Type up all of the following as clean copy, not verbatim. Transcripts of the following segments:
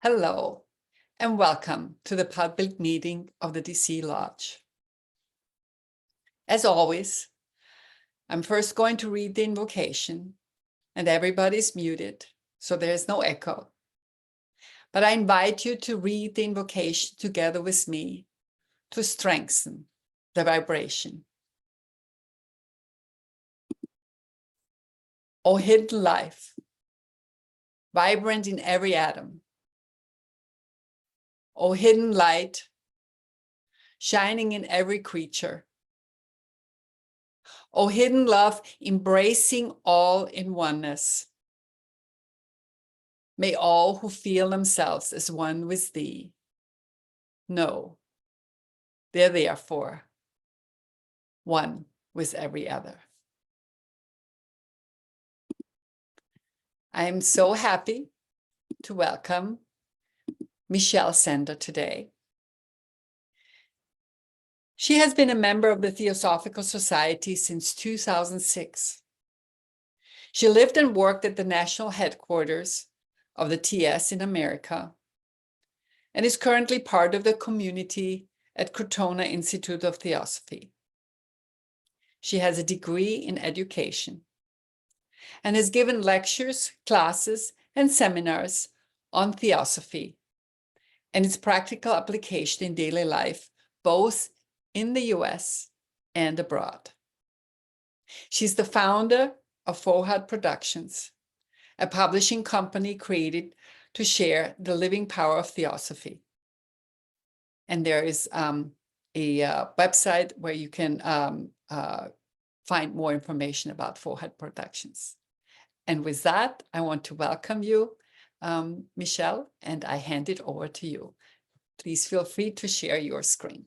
Hello, and welcome to the public meeting of the DC Lodge. As always, I'm first going to read the invocation, and everybody's muted, so there's no echo. But I invite you to read the invocation together with me to strengthen the vibration. O hidden life, vibrant in every atom. O hidden light, shining in every creature. O hidden love, embracing all in oneness. May all who feel themselves as one with thee know they're therefore one with every other. I am so happy to welcome Michele Sender today. She has been a member of the Theosophical Society since 2006. She lived and worked at the national headquarters of the TS in America and is currently part of the community at Crotona Institute of Theosophy. She has a degree in education and has given lectures, classes, and seminars on theosophy and its practical application in daily life, both in the US and abroad. She's the founder of Fohad Productions, a publishing company created to share the living power of theosophy. And there is a website where you can find more information about Fohad Productions. And with that, I want to welcome you, Michele, and I hand it over to you. Please feel free to share your screen.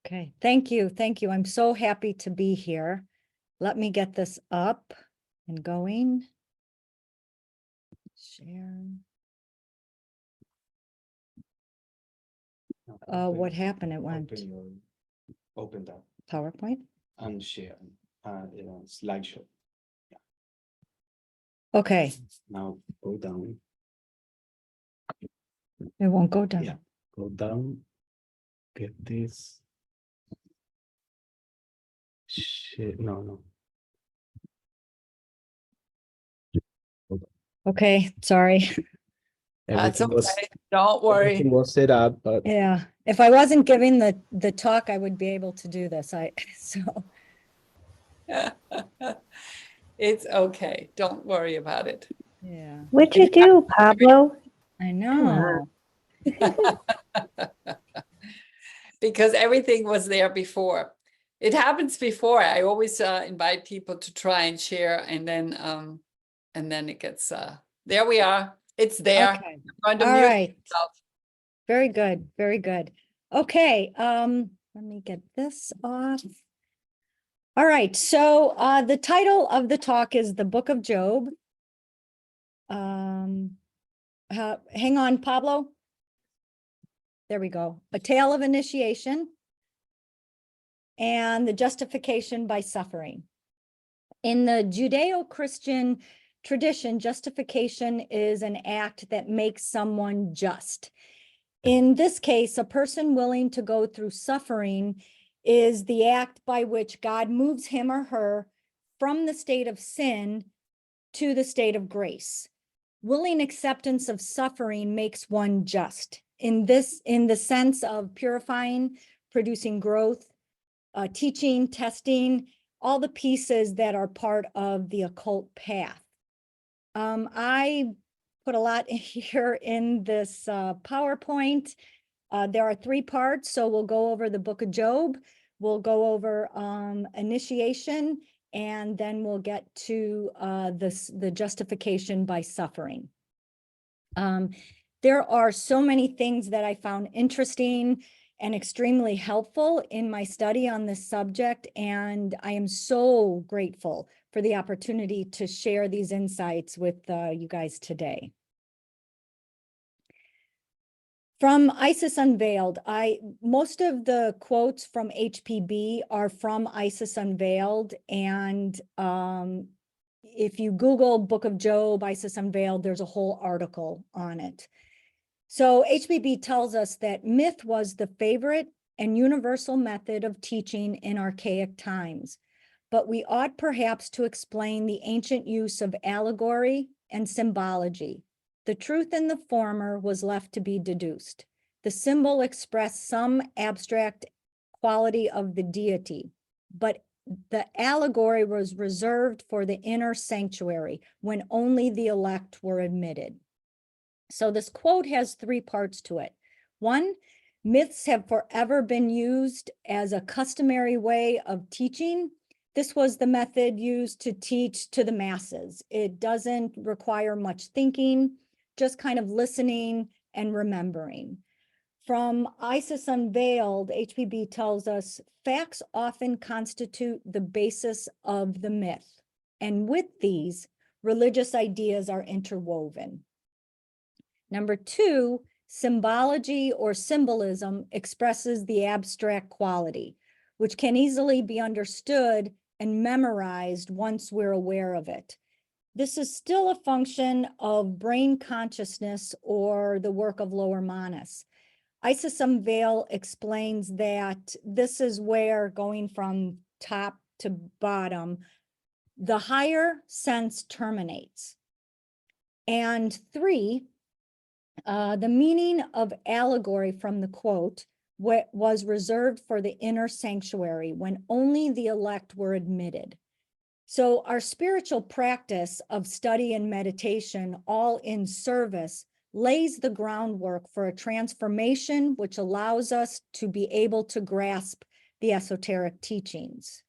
Okay, thank you. Thank you. I'm so happy to be here. Let me get this up and going. Share. What happened? It went Open that PowerPoint. and share slideshow. Okay, Now go down. it won't go down. Yeah, go down. Get this. Shit, no. Okay, sorry. That's Everything was, okay. Don't worry. everything was set up, but Yeah, if I wasn't giving the talk, I would be able to do this. So It's okay. Don't worry about it. yeah, What'd you do, Pablo? I know. Because everything was there before. It happens before. I always invite people to try and share, and then it gets there we are. It's there. Okay. I'm going to All mute right. myself. Very good. Very good. Okay. Let me get this off. All right. So the title of the talk is The Book of Job. Hang on, Pablo. There we go. A Tale of Initiation and the Justification by Suffering. In the Judeo-Christian tradition, justification is an act that makes someone just. In this case, a person willing to go through suffering is the act by which God moves him or her from the state of sin to the state of grace. Willing acceptance of suffering makes one just. In the sense of purifying, producing growth, teaching, testing, all the pieces that are part of the occult path. I put a lot here in this PowerPoint. There are 3 parts, so we'll go over the Book of Job, we'll go over initiation, and then we'll get to the justification by suffering. There are so many things that I found interesting and extremely helpful in my study on this subject, and I am so grateful for the opportunity to share these insights with you guys today. From Isis Unveiled, most of the quotes from HPB are from Isis Unveiled, and if you Google Book of Job, Isis Unveiled, there's a whole article on it. So HBB tells us that myth was the favorite and universal method of teaching in archaic times, but we ought perhaps to explain the ancient use of allegory and symbology. The truth in the former was left to be deduced. The symbol expressed some abstract quality of the deity, but the allegory was reserved for the inner sanctuary when only the elect were admitted. So this quote has three parts to it. One, myths have forever been used as a customary way of teaching. This was the method used to teach to the masses. It doesn't require much thinking, just kind of listening and remembering. From Isis Unveiled, HBB tells us facts often constitute the basis of the myth, and with these, religious ideas are interwoven. Number two, symbology or symbolism expresses the abstract quality, which can easily be understood and memorized once we're aware of it. This is still a function of brain consciousness or the work of lower manas. Isis Unveiled explains that this is where, going from top to bottom, the higher sense terminates. And three, the meaning of allegory from the quote was reserved for the inner sanctuary when only the elect were admitted. So our spiritual practice of study and meditation, all in service, lays the groundwork for a transformation which allows us to be able to grasp the esoteric teachings.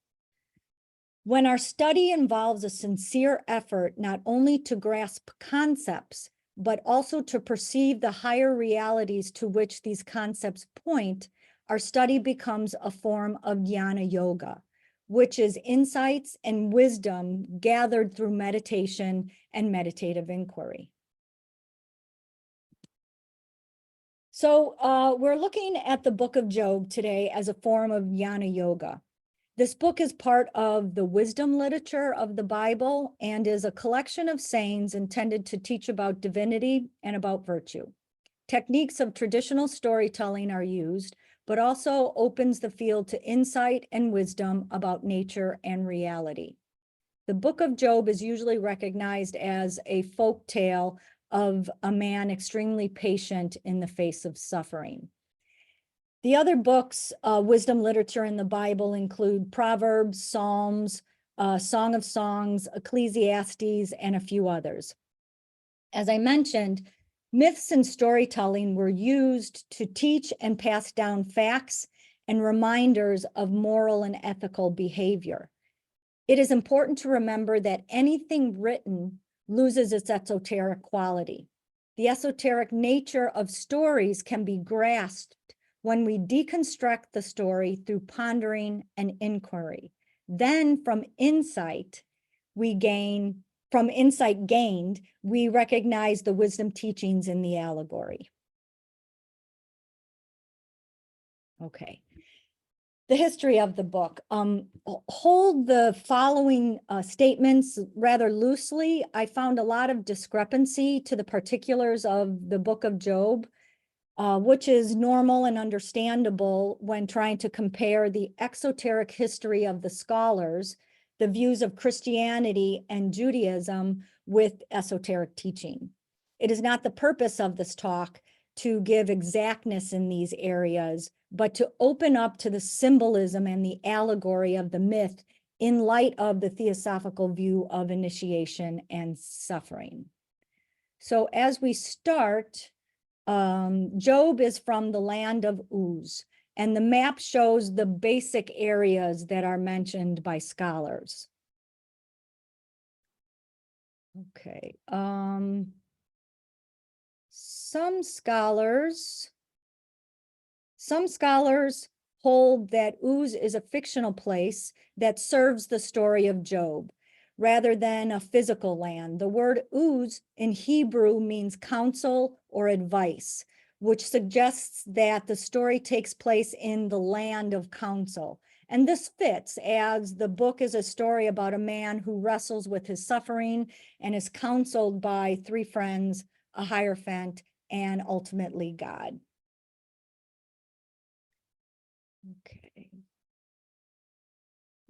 When our study involves a sincere effort not only to grasp concepts, but also to perceive the higher realities to which these concepts point, our study becomes a form of jnana yoga, which is insights and wisdom gathered through meditation and meditative inquiry. So we're looking at the book of Job today as a form of jnana yoga. This book is part of the wisdom literature of the Bible and is a collection of sayings intended to teach about divinity and about virtue. Techniques of traditional storytelling are used, but also opens the field to insight and wisdom about nature and reality. The book of Job is usually recognized as a folk tale of a man extremely patient in the face of suffering. The other books, wisdom literature in the Bible, include Proverbs, Psalms, Song of Songs, Ecclesiastes, and a few others. As I mentioned, myths and storytelling were used to teach and pass down facts and reminders of moral and ethical behavior. It is important to remember that anything written loses its esoteric quality. The esoteric nature of stories can be grasped when we deconstruct the story through pondering and inquiry. Then from insight gained, we recognize the wisdom teachings in the allegory. Okay. The history of the book. Hold the following statements rather loosely. I found a lot of discrepancy to the particulars of the book of Job, which is normal and understandable when trying to compare the exoteric history of the scholars, the views of Christianity and Judaism with esoteric teaching. It is not the purpose of this talk to give exactness in these areas, but to open up to the symbolism and the allegory of the myth in light of the theosophical view of initiation and suffering. So as we start, Job is from the land of Uz, and the map shows the basic areas that are mentioned by scholars. Okay. Some scholars hold that Uz is a fictional place that serves the story of Job, rather than a physical land. The word Uz in Hebrew means counsel or advice, which suggests that the story takes place in the land of counsel. And this fits, as the book is a story about a man who wrestles with his suffering and is counseled by three friends, a Hierophant and ultimately God. Okay.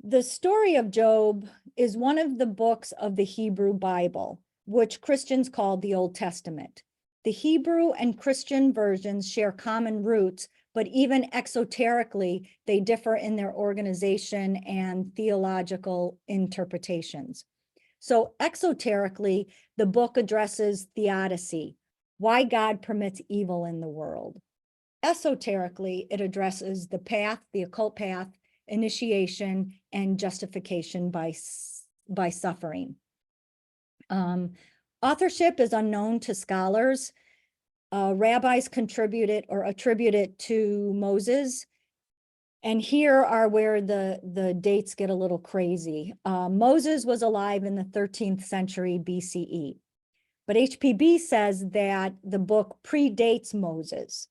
The story of Job is one of the books of the Hebrew Bible, which Christians call the Old Testament. The Hebrew and Christian versions share common roots, but even exoterically, they differ in their organization and theological interpretations. So exoterically, the book addresses theodicy, why God permits evil in the world. Esoterically, it addresses the path, the occult path, initiation, and justification by suffering. Authorship is unknown to scholars. Rabbis contribute it or attribute it to Moses. And here are where the dates get a little crazy. Moses was alive in the 13th century BCE, but HPB says that the book predates Moses.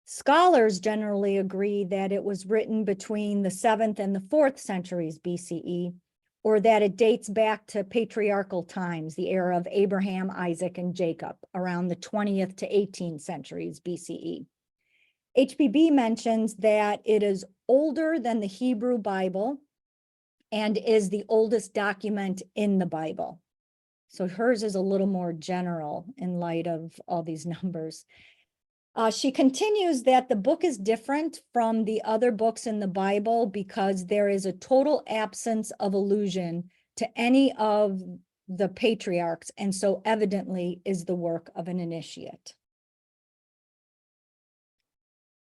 Scholars generally agree that it was written between the 7th and the 4th centuries BCE, or that it dates back to patriarchal times, the era of Abraham, Isaac, and Jacob, around the 20th to 18th centuries BCE. HPB mentions that it is older than the Hebrew Bible and is the oldest document in the Bible. So hers is a little more general in light of all these numbers. She continues that the book is different from the other books in the Bible because there is a total absence of allusion to any of the patriarchs, and so evidently is the work of an initiate.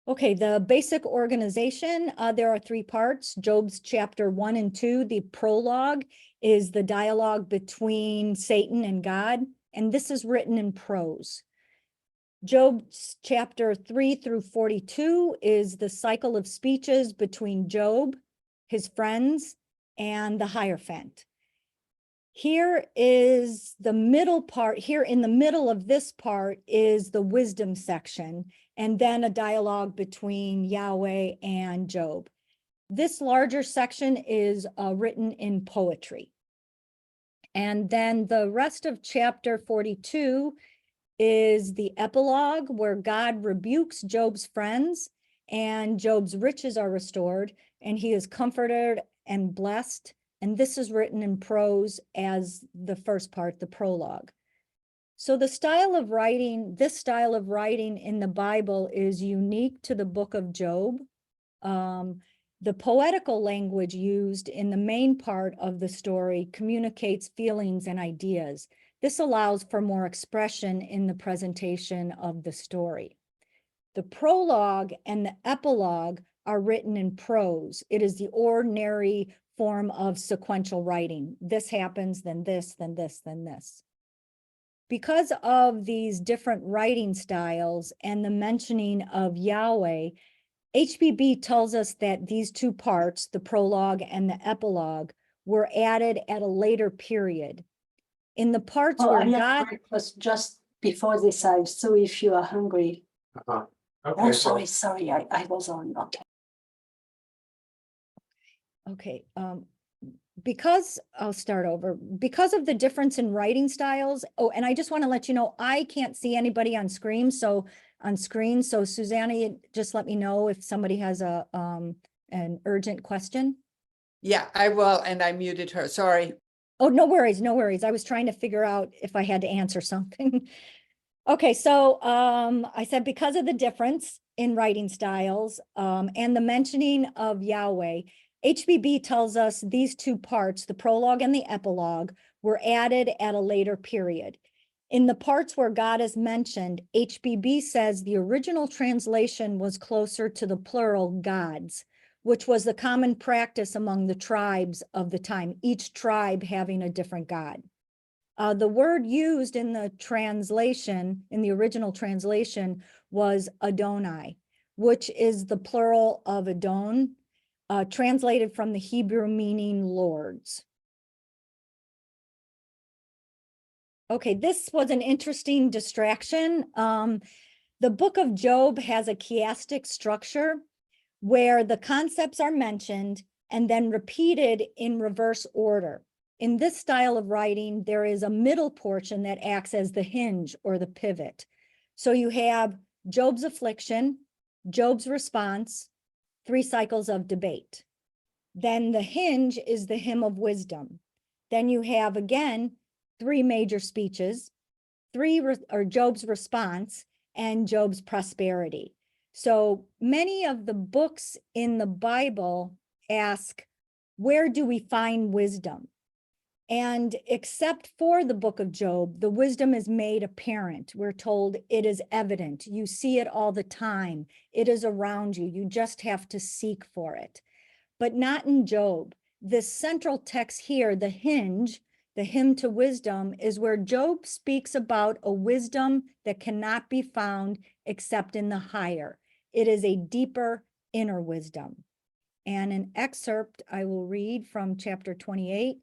Okay, the basic organization, there are 3 parts. Job's chapter 1 and 2, the prologue, is the dialogue between Satan and God, and this is written in prose. Job's chapter 3 through 42 is the cycle of speeches between Job, his friends, and the Hierophant. Here is the middle part. Here in the middle of this part is the wisdom section, and then a dialogue between Yahweh and Job. This larger section is written in poetry. And then the rest of chapter 42 is the epilogue, where God rebukes Job's friends and Job's riches are restored and he is comforted and blessed. And this is written in prose as the first part, the prologue. So the style of writing, this style of writing in the Bible is unique to the book of Job. The poetical language used in the main part of the story communicates feelings and ideas. This allows for more expression in the presentation of the story. The prologue and the epilogue are written in prose. It is the ordinary form of sequential writing. This happens, then this, then this, then this. Because of these different writing styles and the mentioning of Yahweh, HPB tells us that these 2 parts, the prologue and the epilogue, were added at a later period. In the parts where I God... had breakfast just before this, so if you are hungry. Okay, Oh, so sorry, I was on, okay. Okay, because I'll start over. Because of the difference in writing styles, oh, and I just want to let you know, I can't see anybody on screen, so Susanna, just let me know if somebody has an urgent question. Yeah, I will, and I muted her, sorry. Oh, no worries, no worries. I was trying to figure out if I had to answer something. Okay, so I said because of the difference in writing styles and the mentioning of Yahweh, HBB tells us these 2 parts, the prologue and the epilogue, were added at a later period. In the parts where God is mentioned, HBB says the original translation was closer to the plural gods, which was the common practice among the tribes of the time, each tribe having a different god. The word used in the translation, in the original translation, was Adonai, which is the plural of Adon, translated from the Hebrew meaning lords. Okay, this was an interesting distraction. The book of Job has a chiastic structure where the concepts are mentioned and then repeated in reverse order. In this style of writing, there is a middle portion that acts as the hinge or the pivot. So you have Job's affliction, Job's response, 3 cycles of debate. Then the hinge is the hymn of wisdom. Then you have, again, 3 major speeches, Job's response and Job's prosperity. So many of the books in the Bible ask, where do we find wisdom? And except for the book of Job, the wisdom is made apparent. We're told it is evident. You see it all the time. It is around you. You just have to seek for it. But not in Job. This central text here, the hinge, the hymn to wisdom, is where Job speaks about a wisdom that cannot be found except in the higher. It is a deeper inner wisdom. And an excerpt I will read from chapter 28.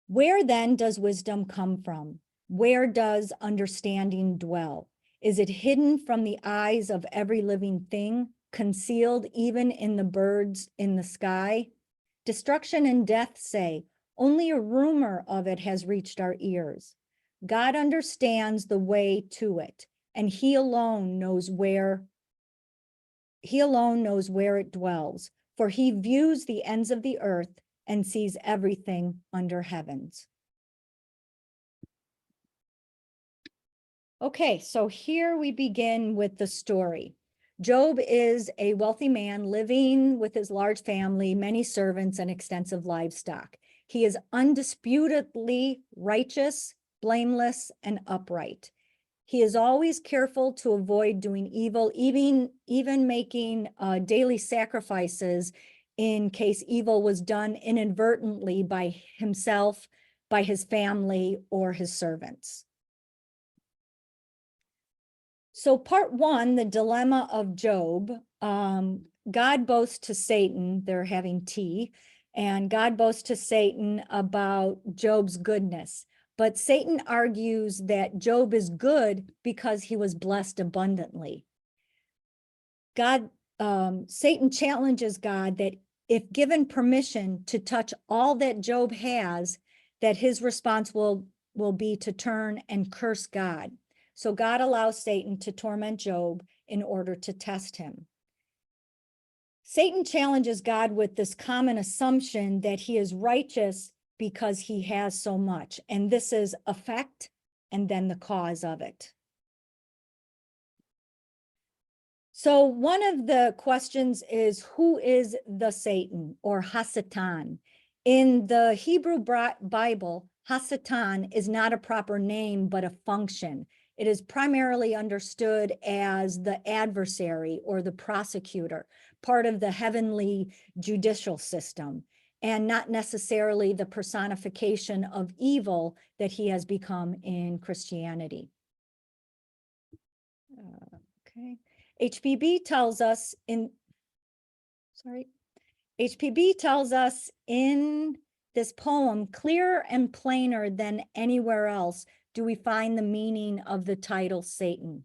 Where then does wisdom come from? Where does understanding dwell? Is it hidden from the eyes of every living thing, concealed even in the birds in the sky? Destruction and death say, only a rumor of it has reached our ears. God understands the way to it, and he alone knows where it dwells, for he views the ends of the earth and sees everything under heavens. Okay, so here we begin with the story. Job is a wealthy man living with his large family, many servants, and extensive livestock. He is undisputedly righteous, blameless, and upright. He is always careful to avoid doing evil, even making daily sacrifices in case evil was done inadvertently by himself, by his family, or his servants. So part 1, the dilemma of Job, God boasts to Satan, they're having tea, and God boasts to Satan about Job's goodness. But Satan argues that Job is good because he was blessed abundantly. Satan challenges God that if given permission to touch all that Job has, that his response will be to turn and curse God. So God allows Satan to torment Job in order to test him. Satan challenges God with this common assumption that he is righteous because he has so much. And this is effect and then the cause of it. So one of the questions is, who is the Satan or Hasatan? In the Hebrew Bible, Hasatan is not a proper name, but a function. It is primarily understood as the adversary or the prosecutor, part of the heavenly judicial system, and not necessarily the personification of evil that he has become in Christianity. Okay. HPB tells us in this poem, clearer and plainer than anywhere else do we find the meaning of the title Satan.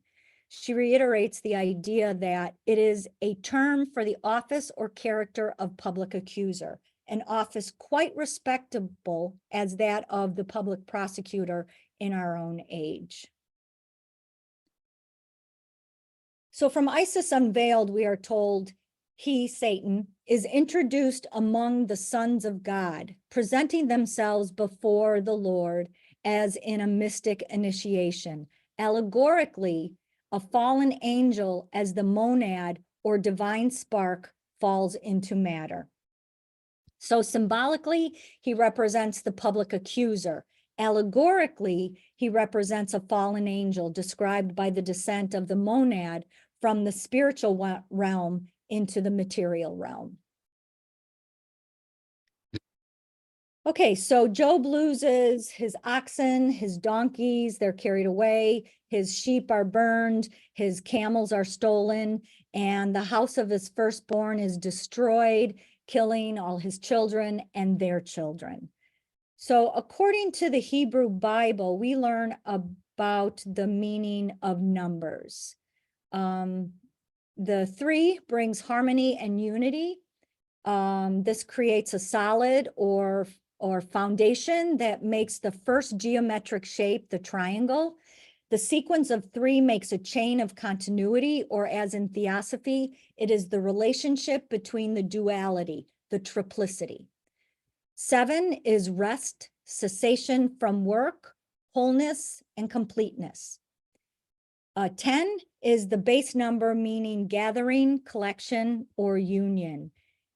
She reiterates the idea that it is a term for the office or character of public accuser, an office quite respectable as that of the public prosecutor in our own age. So from Isis Unveiled, we are told he, Satan, is introduced among the sons of God, presenting themselves before the Lord as in a mystic initiation, allegorically a fallen angel as the monad or divine spark falls into matter. So symbolically, he represents the public accuser. Allegorically, he represents a fallen angel described by the descent of the monad from the spiritual realm into the material realm. Okay, so Job loses his oxen, his donkeys, they're carried away, his sheep are burned, his camels are stolen, and the house of his firstborn is destroyed, killing all his children and their children. So according to the Hebrew Bible, we learn about the meaning of numbers. The 3 brings harmony and unity. This creates a solid or foundation that makes the first geometric shape, the triangle. The sequence of 3 makes a chain of continuity, or as in theosophy, it is the relationship between the duality, the triplicity. 7 is rest, cessation from work, wholeness, and completeness. 10 is the base number, meaning gathering, collection, or union.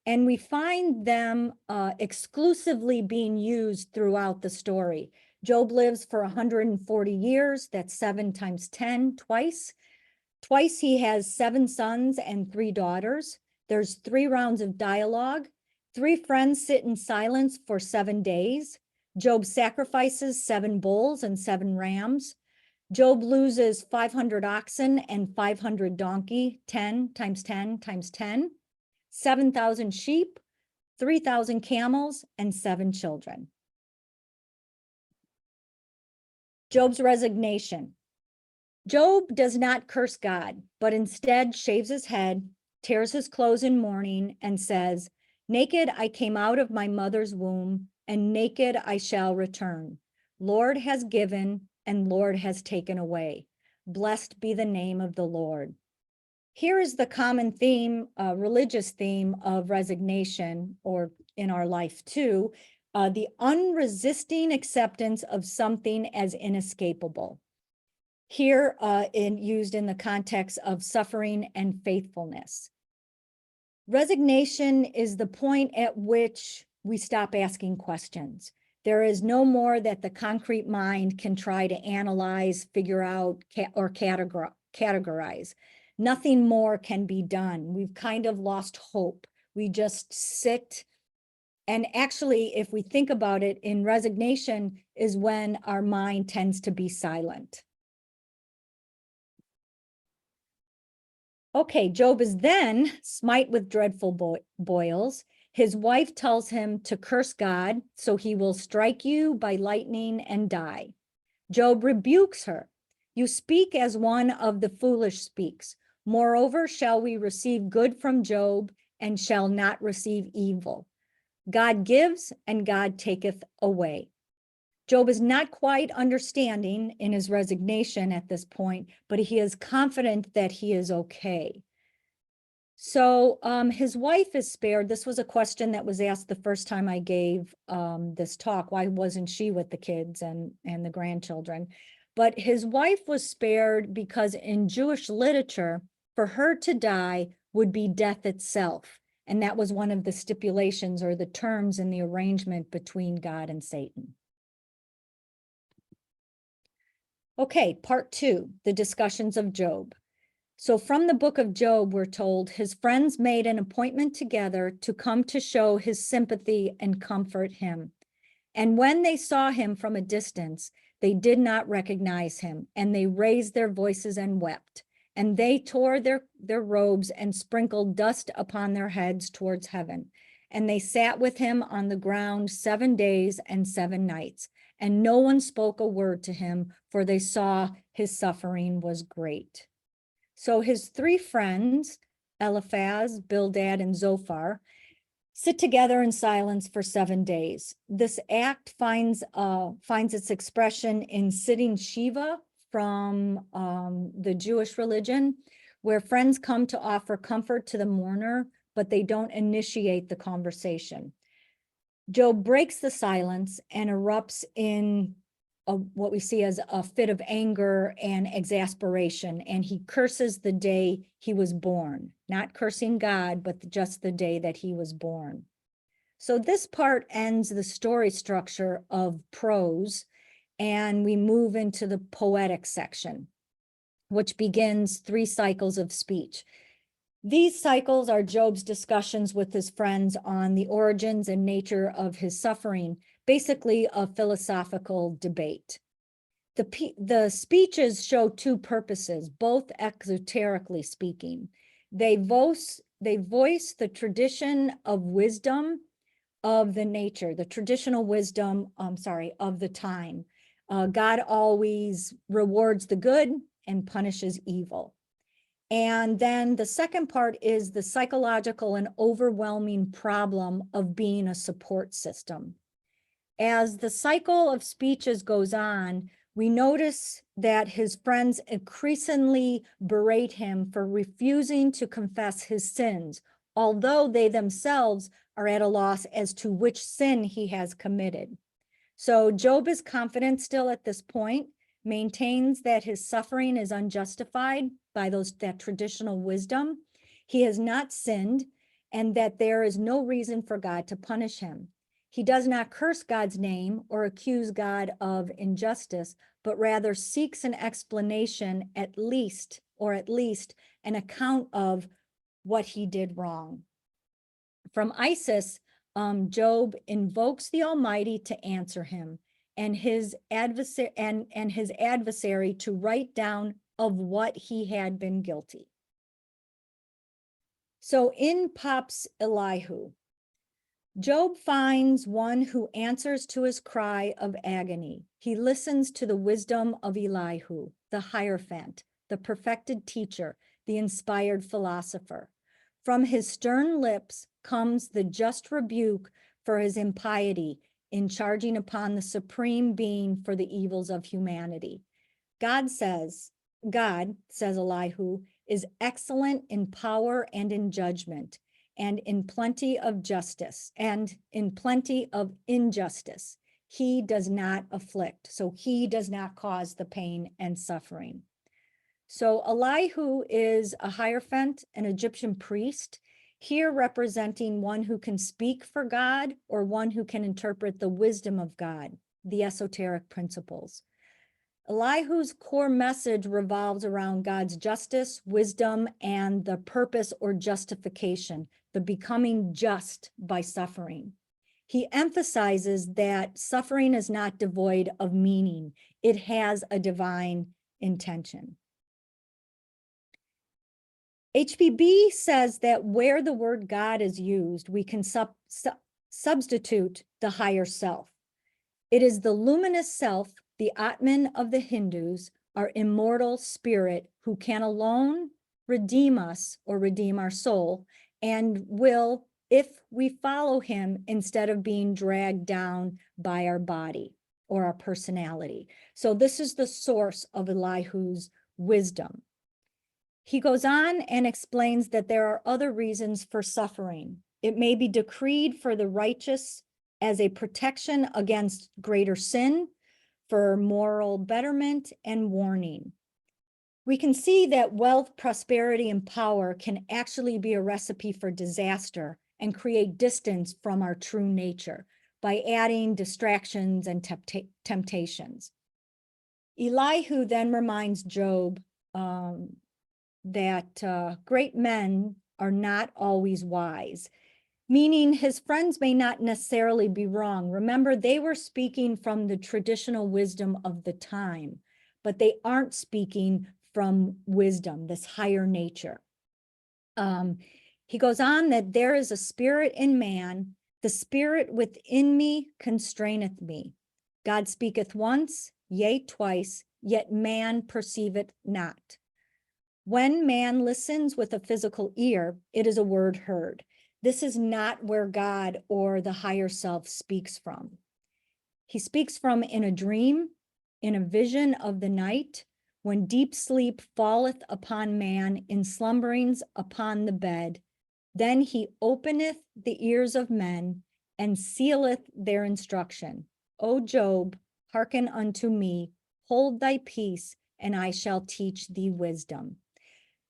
And we find them exclusively being used throughout the story. Job lives for 140 years. That's 7 times 10, twice. Twice he has 7 sons and 3 daughters. There's 3 rounds of dialogue. 3 friends sit in silence for 7 days. Job sacrifices 7 bulls and 7 rams. Job loses 500 oxen and 500 donkey, 10 times 10 times 10, 7,000 sheep, 3,000 camels, and 7 children. Job's resignation. Job does not curse God, but instead shaves his head, tears his clothes in mourning, and says, "Naked I came out of my mother's womb, and naked I shall return. Lord has given, and Lord has taken away. Blessed be the name of the Lord." Here is the common theme, religious theme of resignation, or in our life too, the unresisting acceptance of something as inescapable. Here used in the context of suffering and faithfulness. Resignation is the point at which we stop asking questions. There is no more that the concrete mind can try to analyze, figure out, or categorize. Nothing more can be done. We've kind of lost hope. We just sit. And actually, if we think about it, in resignation is when our mind tends to be silent. Okay, Job is then smite with dreadful boils. His wife tells him to curse God, so he will strike you by lightning and die. Job rebukes her. "You speak as one of the foolish speaks. Moreover, shall we receive good from Job, and shall not receive evil? God gives, and God taketh away." Job is not quite understanding in his resignation at this point, but he is confident that he is okay. So his wife is spared. This was a question that was asked the first time I gave this talk. Why wasn't she with the kids and the grandchildren? But his wife was spared because in Jewish literature, for her to die would be death itself. And that was one of the stipulations or the terms in the arrangement between God and Satan. Okay, part 2, the discussions of Job. So from the book of Job, we're told his friends made an appointment together to come to show his sympathy and comfort him. And when they saw him from a distance, they did not recognize him, and they raised their voices and wept. And they tore their robes and sprinkled dust upon their heads towards heaven. And they sat with him on the ground 7 days and 7 nights. And no one spoke a word to him, for they saw his suffering was great. So his 3 friends, Eliphaz, Bildad, and Zophar, sit together in silence for 7 days. This act finds its expression in sitting Shiva from the Jewish religion, where friends come to offer comfort to the mourner, but they don't initiate the conversation. Job breaks the silence and erupts in what we see as a fit of anger and exasperation, and he curses the day he was born, not cursing God, but just the day that he was born. So this part ends the story structure of prose, and we move into the poetic section, which begins 3 cycles of speech. These cycles are Job's discussions with his friends on the origins and nature of his suffering, basically a philosophical debate. The speeches show 2 purposes, both exoterically speaking. They voice the tradition of wisdom of the nature, the traditional wisdom, of the time. God always rewards the good and punishes evil. And then the second part is the psychological and overwhelming problem of being a support system. As the cycle of speeches goes on, We notice that his friends increasingly berate him for refusing to confess his sins, although they themselves are at a loss as to which sin he has committed. So Job is confident still at this point, maintains that his suffering is unjustified by that traditional wisdom. He has not sinned, and that there is no reason for God to punish him. He does not curse God's name or accuse God of injustice, but rather seeks an explanation, at least an account of what he did wrong. From Isis, Job invokes the Almighty to answer him, and his adversary to write down of what he had been guilty. So in pops Elihu. Job finds one who answers to his cry of agony. He listens to the wisdom of Elihu, the Hierophant, the perfected teacher, the inspired philosopher. From his stern lips comes the just rebuke for his impiety in charging upon the supreme being for the evils of humanity. God, says Elihu, is excellent in power and in judgment, and in plenty of justice, and in plenty of injustice. He does not afflict, so he does not cause the pain and suffering. So Elihu is a Hierophant, an Egyptian priest, here representing one who can speak for God or one who can interpret the wisdom of God, the esoteric principles. Elihu's core message revolves around God's justice, wisdom, and the purpose or justification, the becoming just by suffering. He emphasizes that suffering is not devoid of meaning. It has a divine intention. HPB says that where the word God is used, we can substitute the higher self. It is the luminous self, the Atman of the Hindus, our immortal spirit who can alone redeem us or redeem our soul, and will, if we follow him, instead of being dragged down by our body or our personality. So this is the source of Elihu's wisdom. He goes on and explains that there are other reasons for suffering. It may be decreed for the righteous as a protection against greater sin, for moral betterment and warning. We can see that wealth, prosperity, and power can actually be a recipe for disaster and create distance from our true nature by adding distractions and temptations. Elihu then reminds Job that great men are not always wise, meaning his friends may not necessarily be wrong. Remember, they were speaking from the traditional wisdom of the time, but they aren't speaking from wisdom, this higher nature. He goes on that there is a spirit in man, the spirit within me constraineth me. God speaketh once, yea, twice, yet man perceiveth not. When man listens with a physical ear, it is a word heard. This is not where God or the higher self speaks from. He speaks from in a dream, in a vision of the night, when deep sleep falleth upon man in slumberings upon the bed. Then he openeth the ears of men and sealeth their instruction. O Job, hearken unto me, hold thy peace, and I shall teach thee wisdom.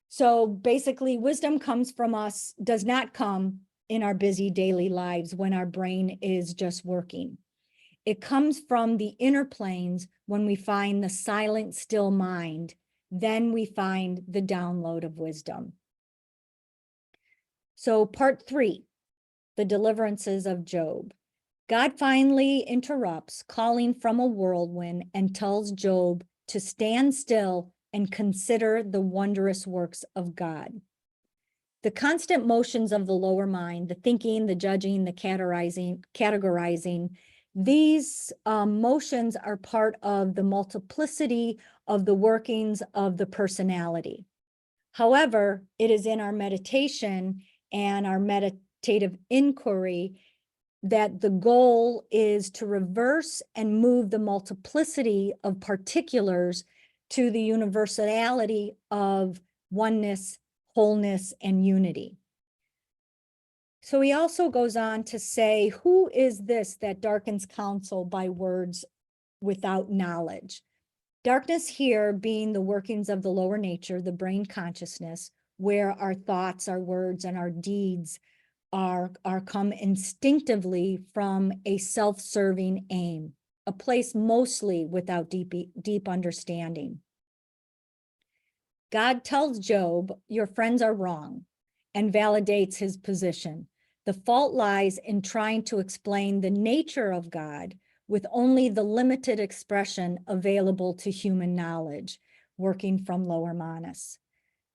So basically, wisdom comes from us, does not come in our busy daily lives when our brain is just working. It comes from the inner planes when we find the silent, still mind. Then we find the download of wisdom. So part 3, the deliverances of Job. God finally interrupts, calling from a whirlwind, and tells Job to stand still and consider the wondrous works of God. The constant motions of the lower mind, the thinking, the judging, the categorizing, these motions are part of the multiplicity of the workings of the personality. However, it is in our meditation and our meditative inquiry that the goal is to reverse and move the multiplicity of particulars to the universality of oneness, wholeness, and unity. So he also goes on to say, who is this that darkens counsel by words without knowledge? Darkness here being the workings of the lower nature, the brain consciousness, where our thoughts, our words, and our deeds are come instinctively from a self-serving aim, a place mostly without deep understanding. God tells Job, your friends are wrong, and validates his position. The fault lies in trying to explain the nature of God with only the limited expression available to human knowledge, working from lower manas.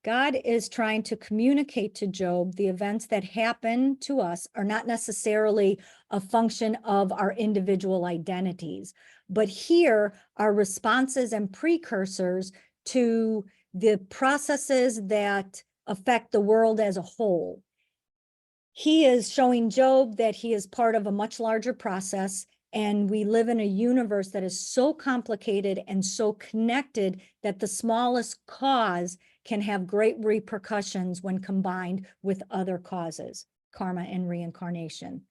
God is trying to communicate to Job the events that happen to us are not necessarily a function of our individual identities, but here are responses and precursors to the processes that affect the world as a whole. He is showing Job that he is part of a much larger process, and we live in a universe that is so complicated and so connected that the smallest cause can have great repercussions when combined with other causes, karma and reincarnation.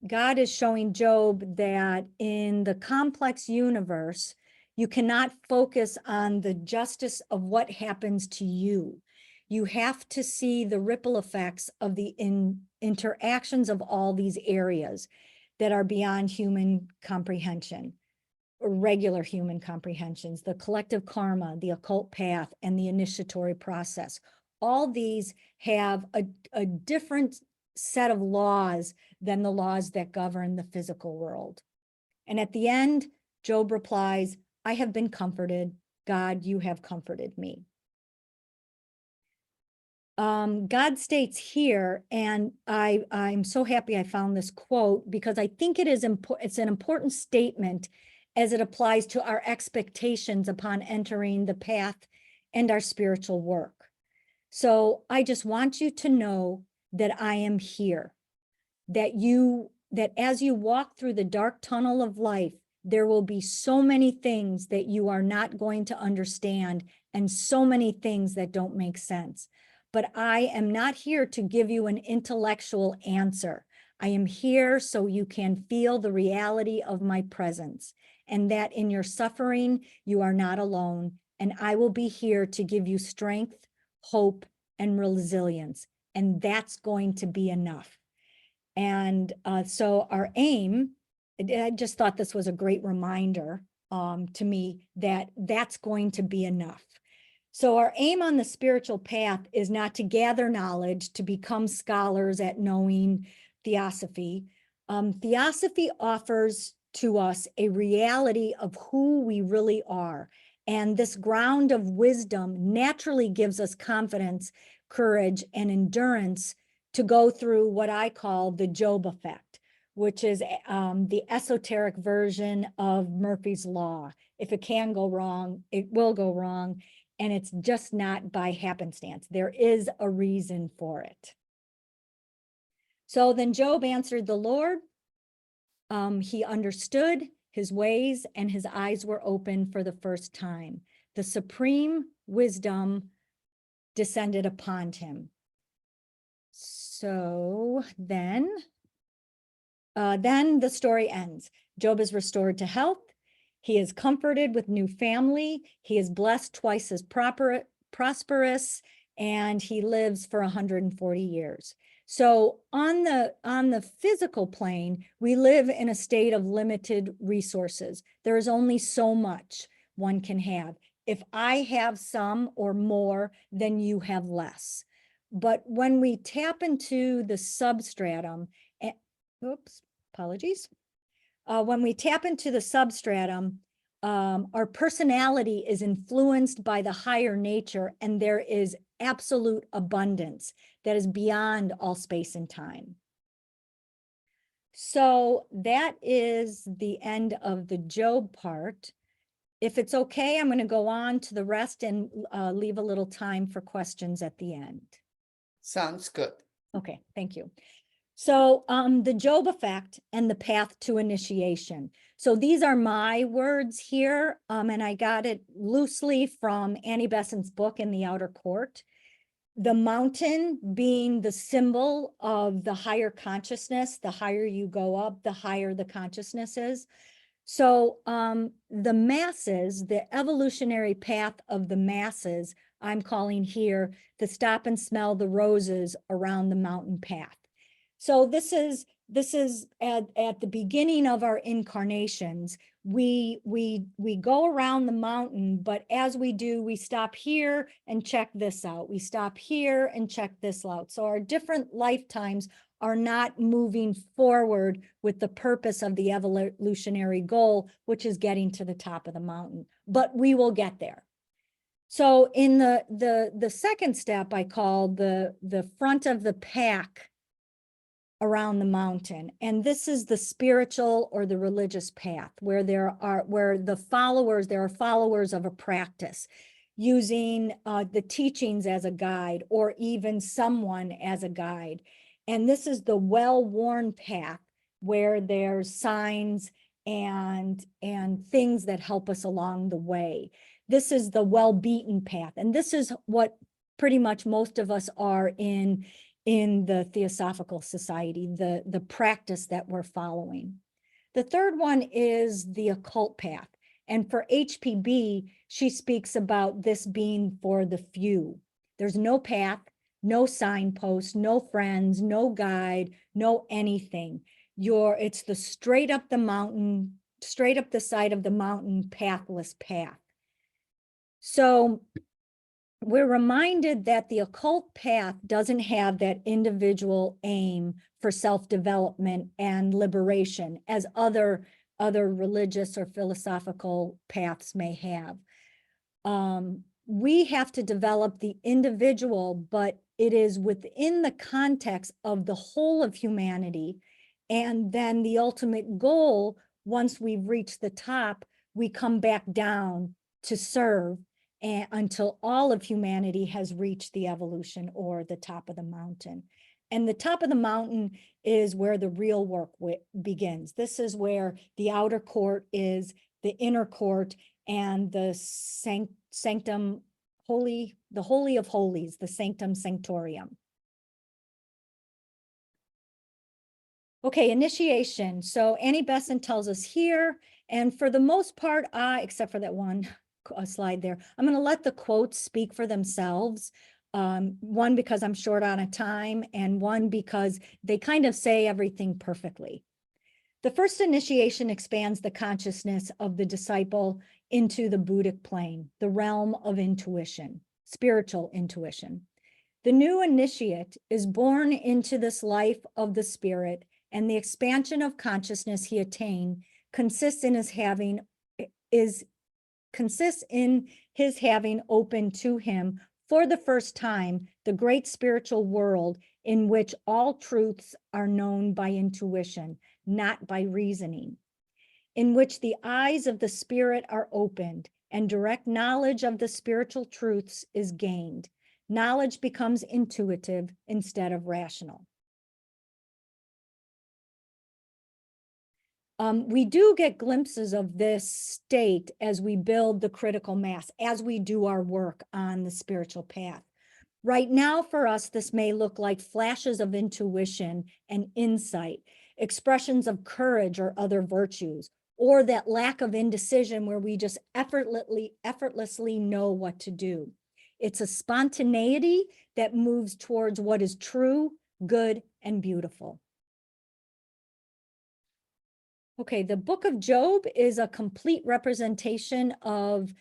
God is showing Job that in the complex universe, you cannot focus on the justice of what happens to you. You have to see the ripple effects of the interactions of all these areas that are beyond human comprehension, or regular human comprehensions, the collective karma, the occult path, and the initiatory process. All these have a different set of laws than the laws that govern the physical world. And at the end, Job replies, I have been comforted. God, you have comforted me. God states here, and I'm so happy I found this quote because I think it's an important statement as it applies to our expectations upon entering the path and our spiritual work. So I just want you to know that I am here, that as you walk through the dark tunnel of life, there will be so many things that you are not going to understand and so many things that don't make sense. But I am not here to give you an intellectual answer. I am here so you can feel the reality of my presence and that in your suffering, you are not alone. And I will be here to give you strength, hope, and resilience. And that's going to be enough. And so our aim, I just thought this was a great reminder to me that that's going to be enough. So our aim on the spiritual path is not to gather knowledge, to become scholars at knowing theosophy. Theosophy offers to us a reality of who we really are. And this ground of wisdom naturally gives us confidence, courage, and endurance to go through what I call the Job effect, which is the esoteric version of Murphy's Law. If it can go wrong, it will go wrong. And it's just not by happenstance. There is a reason for it. So then Job answered the Lord. He understood his ways and his eyes were open for the first time. The supreme wisdom descended upon him. So then the story ends. Job is restored to health. He is comforted with new family. He is blessed twice as prosperous, and he lives for 140 years. So on the physical plane, we live in a state of limited resources. There is only so much one can have. If I have some or more, then you have less. But when we tap into the substratum, when we tap into the substratum, our personality is influenced by the higher nature, and there is absolute abundance that is beyond all space and time. So that is the end of the Job part. If it's okay, I'm going to go on to the rest and leave a little time for questions at the end. Sounds good. Okay, thank you. So the Job effect and the path to initiation. So these are my words here, and I got it loosely from Annie Besant's book In the Outer Court. The mountain being the symbol of the higher consciousness. The higher you go up, the higher the consciousness is. So the masses, the evolutionary path of the masses, I'm calling here the stop and smell the roses around the mountain path. So this is at the beginning of our incarnations. We go around the mountain, but as we do, we stop here and check this out. We stop here and check this out. So our different lifetimes are not moving forward with the purpose of the evolutionary goal, which is getting to the top of the mountain, but we will get there. So in the second step, I call the front of the pack around the mountain. And this is the spiritual or the religious path where there are followers of a practice using the teachings as a guide or even someone as a guide. And this is the well-worn path where there's signs and things that help us along the way. This is the well-beaten path. And this is what pretty much most of us are in the Theosophical Society, the practice that we're following. The third one is the occult path. And for HPB, she speaks about this being for the few. There's no path, no signpost, no friends, no guide, no anything. It's the straight up the mountain, straight up the side of the mountain, pathless path. So we're reminded that the occult path doesn't have that individual aim for self-development and liberation as other religious or philosophical paths may have. We have to develop the individual, but it is within the context of the whole of humanity. And then the ultimate goal, once we've reached the top, we come back down to serve until all of humanity has reached the evolution or the top of the mountain. And the top of the mountain is where the real work begins. This is where the outer court is, the inner court, and the sanctum holy, the holy of holies, the sanctum sanctorium. Okay, initiation. So Annie Besant tells us here, and for the most part, except for that one slide there, I'm going to let the quotes speak for themselves. One, because I'm short on time, and one, because they kind of say everything perfectly. The first initiation expands the consciousness of the disciple into the Buddhic plane, the realm of intuition, spiritual intuition. The new initiate is born into this life of the spirit, and the expansion of consciousness he attained consists in his having opened to him for the first time the great spiritual world in which all truths are known by intuition, not by reasoning, in which the eyes of the spirit are opened and direct knowledge of the spiritual truths is gained. Knowledge becomes intuitive instead of rational. We do get glimpses of this state as we build the critical mass, as we do our work on the spiritual path. Right now, for us, this may look like flashes of intuition and insight, expressions of courage or other virtues, or that lack of indecision where we just effortlessly know what to do. It's a spontaneity that moves towards what is true, good, and beautiful. Okay, the book of Job is a complete representation of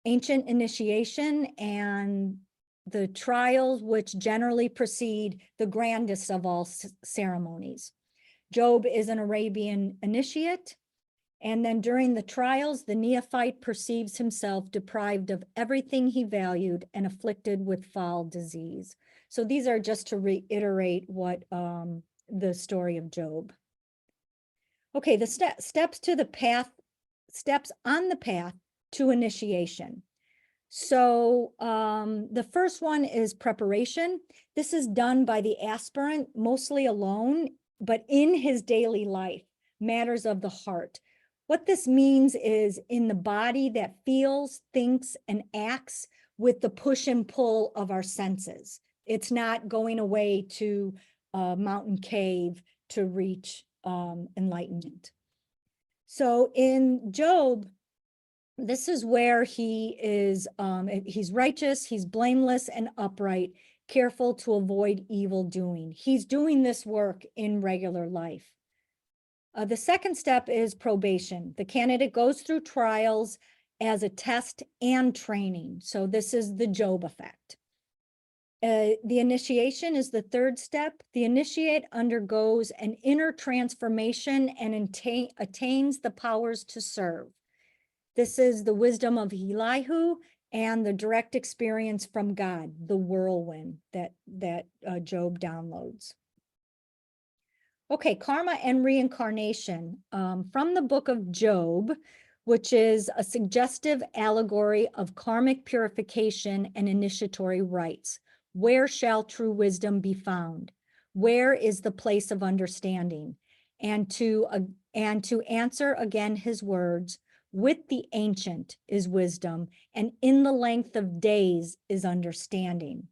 ancient initiation and the trials which generally precede the grandest of all ceremonies. Job is an Arabian initiate, and then during the trials, the neophyte perceives himself deprived of everything he valued and afflicted with foul disease. So these are just to reiterate what the story of Job. Okay, the steps on the path to initiation. So the first one is preparation. This is done by the aspirant, mostly alone but in his daily life, matters of the heart. What this means is in the body that feels, thinks, and acts with the push and pull of our senses. It's not going away to a mountain cave to reach enlightenment. So in Job, this is where he is, he's righteous, he's blameless and upright, careful to avoid evil doing. He's doing this work in regular life. The second step is probation. The candidate goes through trials as a test and training. So this is the Job effect. The initiation is the third step. The initiate undergoes an inner transformation and attains the powers to serve. This is the wisdom of Elihu and the direct experience from God, the whirlwind that Job downloads. Okay, karma and reincarnation from the book of Job, which is a suggestive allegory of karmic purification and initiatory rites. Where shall true wisdom be found? Where is the place of understanding? And to answer again his words, with the ancient is wisdom, and in the length of days is understanding.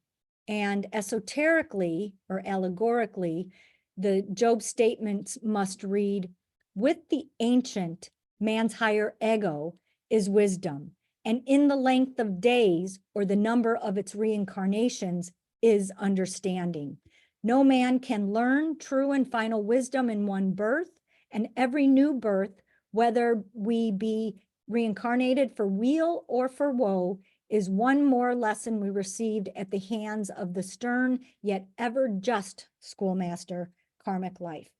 And esoterically or allegorically, the Job statements must read, with the ancient, man's higher ego is wisdom, and in the length of days or the number of its reincarnations is understanding. No man can learn true and final wisdom in one birth, and every new birth, whether we be reincarnated for weal or for woe, is one more lesson we received at the hands of the stern yet ever just schoolmaster, karmic life.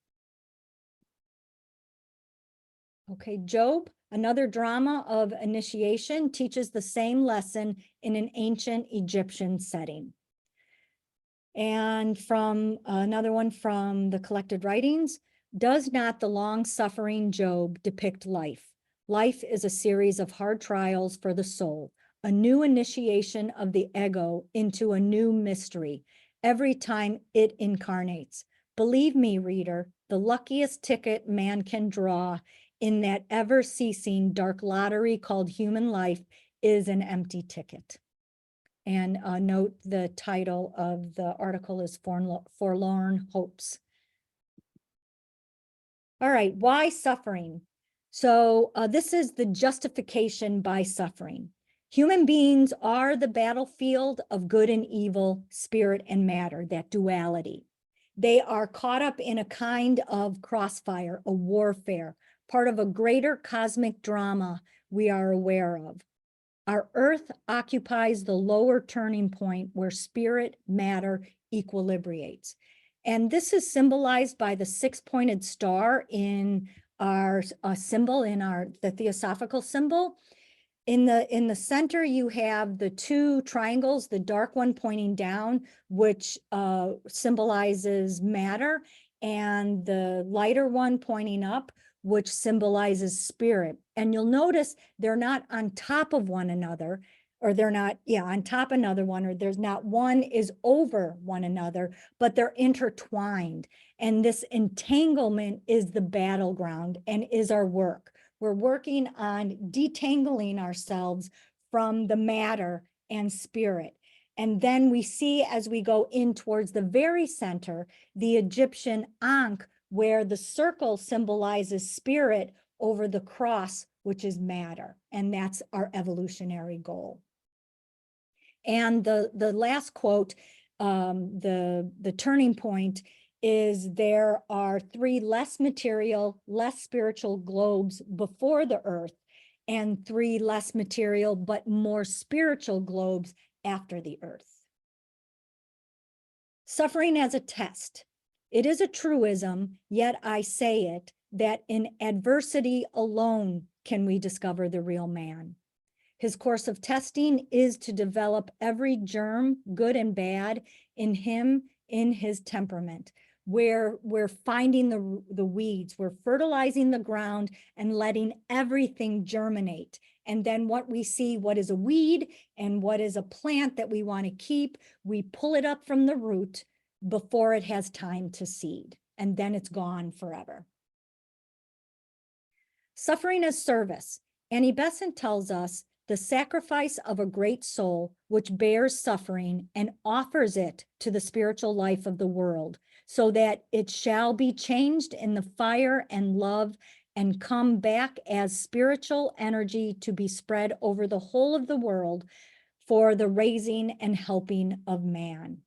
Okay, Job, another drama of initiation, teaches the same lesson in an ancient Egyptian setting. And from another one from the collected writings, does not the long-suffering Job depict life? Life is a series of hard trials for the soul, a new initiation of the ego into a new mystery every time it incarnates. Believe me, reader, the luckiest ticket man can draw in that ever-ceasing dark lottery called human life is an empty ticket. And note the title of the article is Forlorn Hopes. All right, why suffering? So this is the justification by suffering. Human beings are the battlefield of good and evil, spirit and matter, that duality. They are caught up in a kind of crossfire, a warfare, part of a greater cosmic drama we are aware of. Our earth occupies the lower turning point where spirit, matter equilibrates. And this is symbolized by the six-pointed star in our symbol, in the theosophical symbol. In the center, you have the two triangles, the dark one pointing down, which symbolizes matter, and the lighter one pointing up, which symbolizes spirit. And you'll notice they're not on top of one another, or they're not, on top of another one, or there's not one is over one another, but they're intertwined. And this entanglement is the battleground and is our work. We're working on detangling ourselves from the matter and spirit. And then we see as we go in towards the very center, the Egyptian Ankh, where the circle symbolizes spirit over the cross, which is matter. And that's our evolutionary goal. And the last quote, the turning point is there are three less material, less spiritual globes before the earth, and three less material but more spiritual globes after the earth. Suffering as a test. It is a truism, yet I say it, that in adversity alone can we discover the real man. His course of testing is to develop every germ, good and bad, in him, in his temperament. Where we're finding the weeds, we're fertilizing the ground and letting everything germinate. And then what we see, what is a weed and what is a plant that we want to keep, we pull it up from the root before it has time to seed. and then it's gone forever. Suffering as service. Annie Besant tells us the sacrifice of a great soul which bears suffering and offers it to the spiritual life of the world, so that it shall be changed in the fire and love and come back as spiritual energy to be spread over the whole of the world for the raising and helping of man.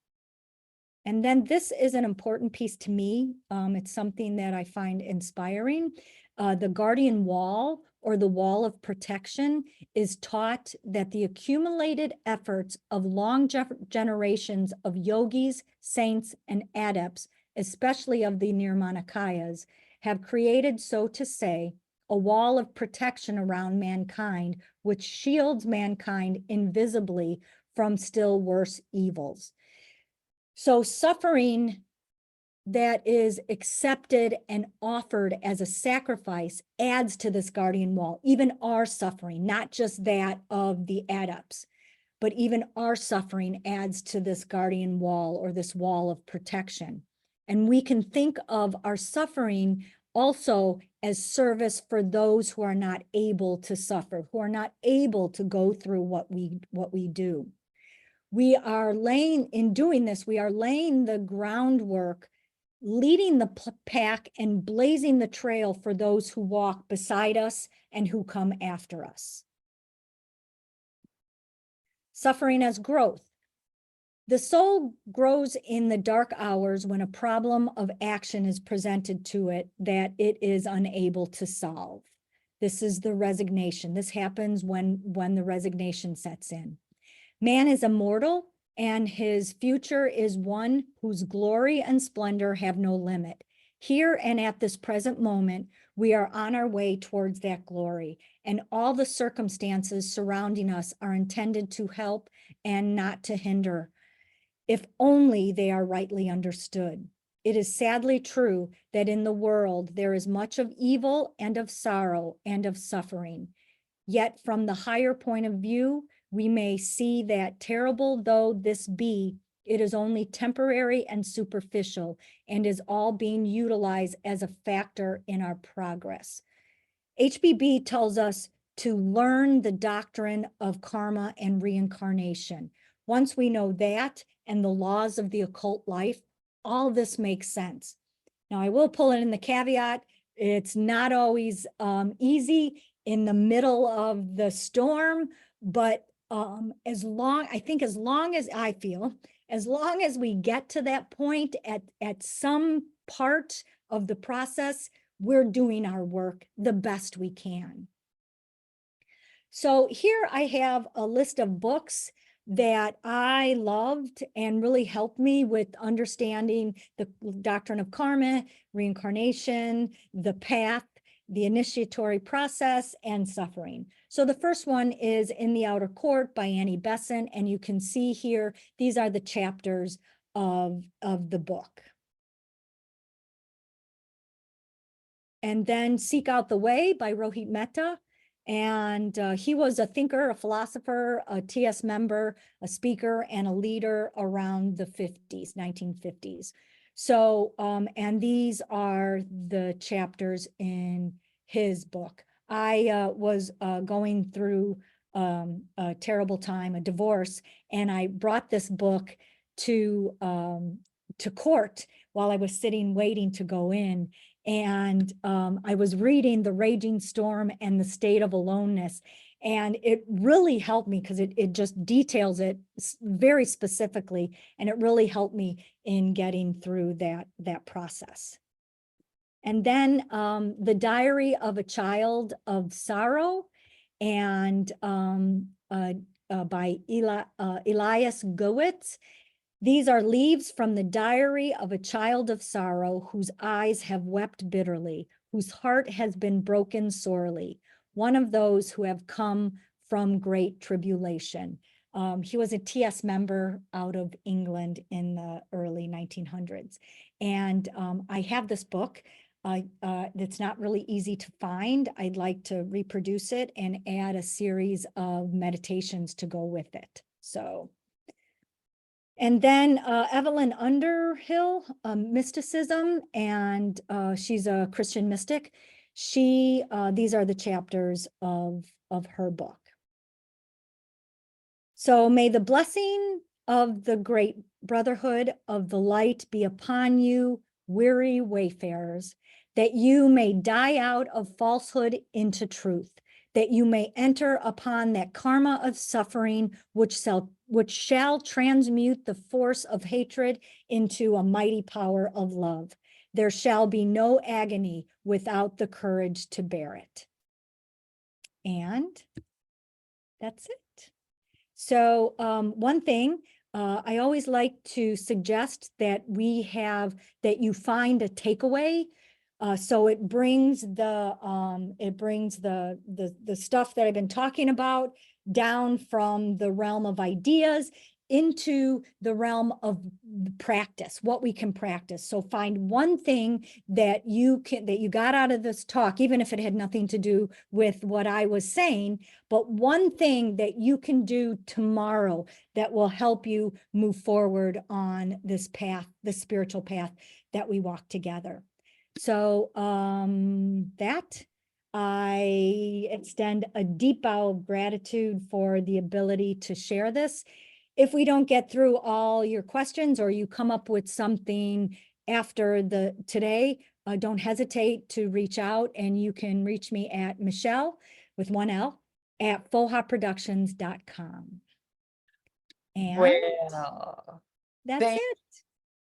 And then this is an important piece to me. It's something that I find inspiring. The guardian wall, or the wall of protection, is taught that the accumulated efforts of long generations of yogis, saints, and adepts, especially of the Nirmanakayas, have created, so to say, a wall of protection around mankind, which shields mankind invisibly from still worse evils. So suffering that is accepted and offered as a sacrifice adds to this guardian wall, even our suffering, not just that of the adepts, but even our suffering adds to this guardian wall, or this wall of protection. And we can think of our suffering also as service for those who are not able to suffer, who are not able to go through what we do. We are laying, in doing this, we are laying the groundwork, leading the pack and blazing the trail for those who walk beside us and who come after us. Suffering as growth. The soul grows in the dark hours when a problem of action is presented to it that it is unable to solve. This is the resignation. This happens when the resignation sets in. Man is immortal, and his future is one whose glory and splendor have no limit. Here and at this present moment, we are on our way towards that glory, and all the circumstances surrounding us are intended to help and not to hinder, if only they are rightly understood. It is sadly true that in the world there is much of evil and of sorrow and of suffering. Yet from the higher point of view, we may see that, terrible though this be, it is only temporary and superficial, and is all being utilized as a factor in our progress. HBB tells us to learn the doctrine of karma and reincarnation. Once we know that and the laws of the occult life, all this makes sense. Now, I will pull in the caveat, it's not always easy in the middle of the storm, but as long as we get to that point at some part of the process, we're doing our work the best we can. So here I have a list of books that I loved and really helped me with understanding the doctrine of karma, reincarnation, the path, the initiatory process, and suffering. So the first one is In the Outer Court by Annie Besant, and you can see here, these are the chapters of the book. And then Seek Out the Way by Rohit Mehta. And he was a thinker, a philosopher, a TS member, a speaker, and a leader around the 1950s. So, and these are the chapters in his book. I was going through a terrible time, a divorce, and I brought this book to court while I was sitting waiting to go in. And I was reading The Raging Storm and the State of Aloneness, and it really helped me because it just details it very specifically, and it really helped me in getting through that process. And then The Diary of a Child of Sorrow, and by Elias Gowitz. These are leaves from the diary of a child of sorrow, whose eyes have wept bitterly, whose heart has been broken sorely, one of those who have come from great tribulation. He was a TS member out of England in the early 1900s. And I have this book. It's not really easy to find. I'd like to reproduce it and add a series of meditations to go with it. So. And then Evelyn Underhill, mysticism, and she's a Christian mystic. These are the chapters of her book. So may the blessing of the great brotherhood of the light be upon you, weary wayfarers, that you may die out of falsehood into truth, that you may enter upon that karma of suffering, which shall transmute the force of hatred into a mighty power of love. There shall be no agony without the courage to bear it. And that's it. So one thing, I always like to suggest that you find a takeaway. So it brings the stuff that I've been talking about down from the realm of ideas into the realm of practice, what we can practice. So find one thing that you got out of this talk, even if it had nothing to do with what I was saying, but one thing that you can do tomorrow that will help you move forward on this path, the spiritual path that we walk together. So that I extend a deep bow of gratitude for the ability to share this. If we don't get through all your questions or you come up with something after today, don't hesitate to reach out, and you can reach me at Michele with one L at fohaproductions.com. And Well, that's it.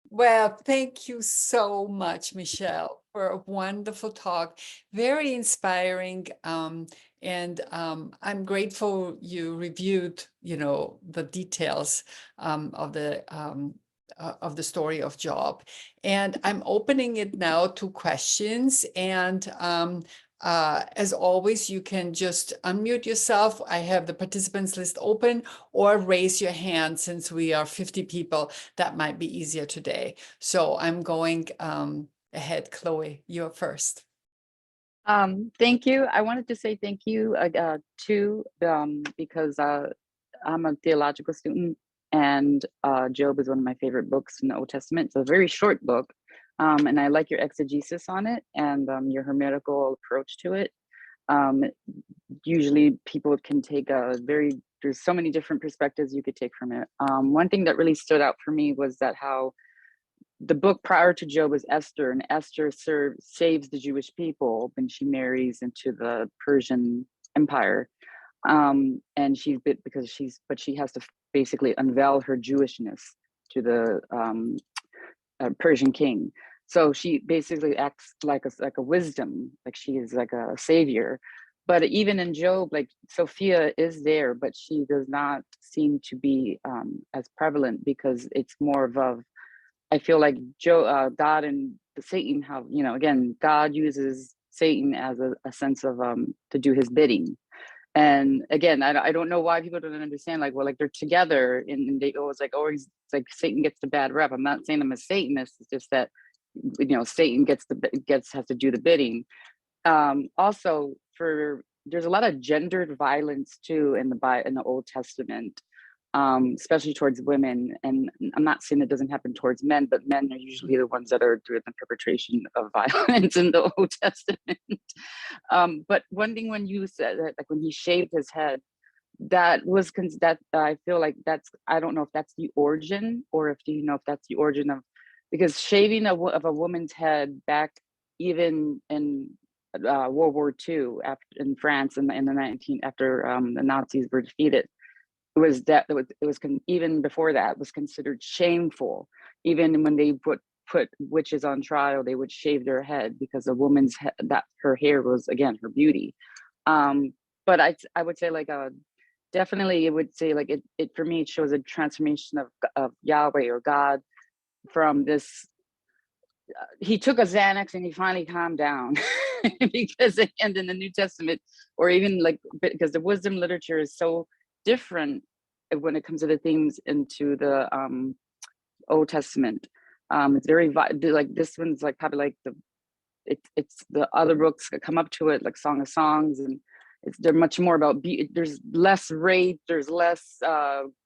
Well, thank you so much, Michele, for a wonderful talk. Very inspiring. And I'm grateful you reviewed, the details of the story of Job. And I'm opening it now to questions. And as always, you can just unmute yourself. I have the participants list open, or raise your hand. Since we are 50 people, that might be easier today. So I'm going ahead. Chloe, you're first. Thank you. I wanted to say thank you too, because I'm a theological student, and Job is one of my favorite books in the Old Testament. It's a very short book. And I like your exegesis on it and your hermeneutical approach to it. Usually people can take there's so many different perspectives you could take from it. One thing that really stood out for me was that how the book prior to Job was Esther, and Esther saves the Jewish people when she marries into the Persian Empire. And but she has to basically unveil her Jewishness to the Persian king. So she basically acts like a wisdom, like she is like a savior. But even in Job, like Sophia is there, but she does not seem to be as prevalent, because it's more of I feel like God and Satan have, again, God uses Satan as a sense of to do his bidding. And again, I don't know why people don't understand, like, well, like they're together and they always like, oh, it's like Satan gets the bad rep. I'm not saying I'm a Satanist. It's just that, Satan has to do the bidding. Also, there's a lot of gendered violence too in the Old Testament, especially towards women. And I'm not saying it doesn't happen towards men, but men are usually the ones that are doing the perpetration of violence in the Old Testament. But one thing, when you said that, like when he shaved his head, that I feel like I don't know if that's the origin, or if if that's the origin of, because shaving of a woman's head back even in World War II, in France in the after the Nazis were defeated, even before that was considered shameful. Even when they put witches on trial, they would shave their head, because a woman's head, that her hair was, again, her beauty. But I would say, like, definitely, it would say, like, it for me, it shows a transformation of Yahweh or God from this. He took a Xanax and he finally calmed down. Because, and in the New Testament, or even like, because the wisdom literature is so different when it comes to the themes into the Old Testament. It's very like, this one's like probably like it's the other books that come up to it, like Song of Songs, and they're much more about there's less rape, there's less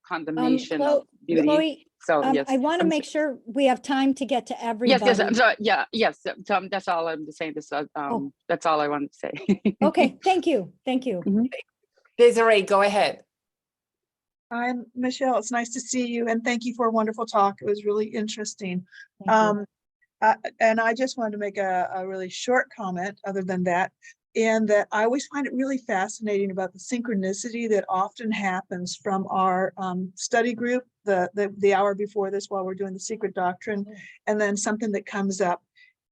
condemnation of beauty. Chloe, So yes, I want to make sure we have time to get to yes, everybody. yes, I'm sorry. Yeah, yes. So that's all I'm saying. This, Oh. that's all I wanted to say. Okay, thank you. Thank you. Desiree, go ahead. I'm Michelle. It's nice to see you and thank you for a wonderful talk. It was really interesting. Thank you. And I just wanted to make a really short comment other than that, in that I always find it really fascinating about the synchronicity that often happens from our study group, the hour before this while we're doing the secret doctrine, and then something that comes up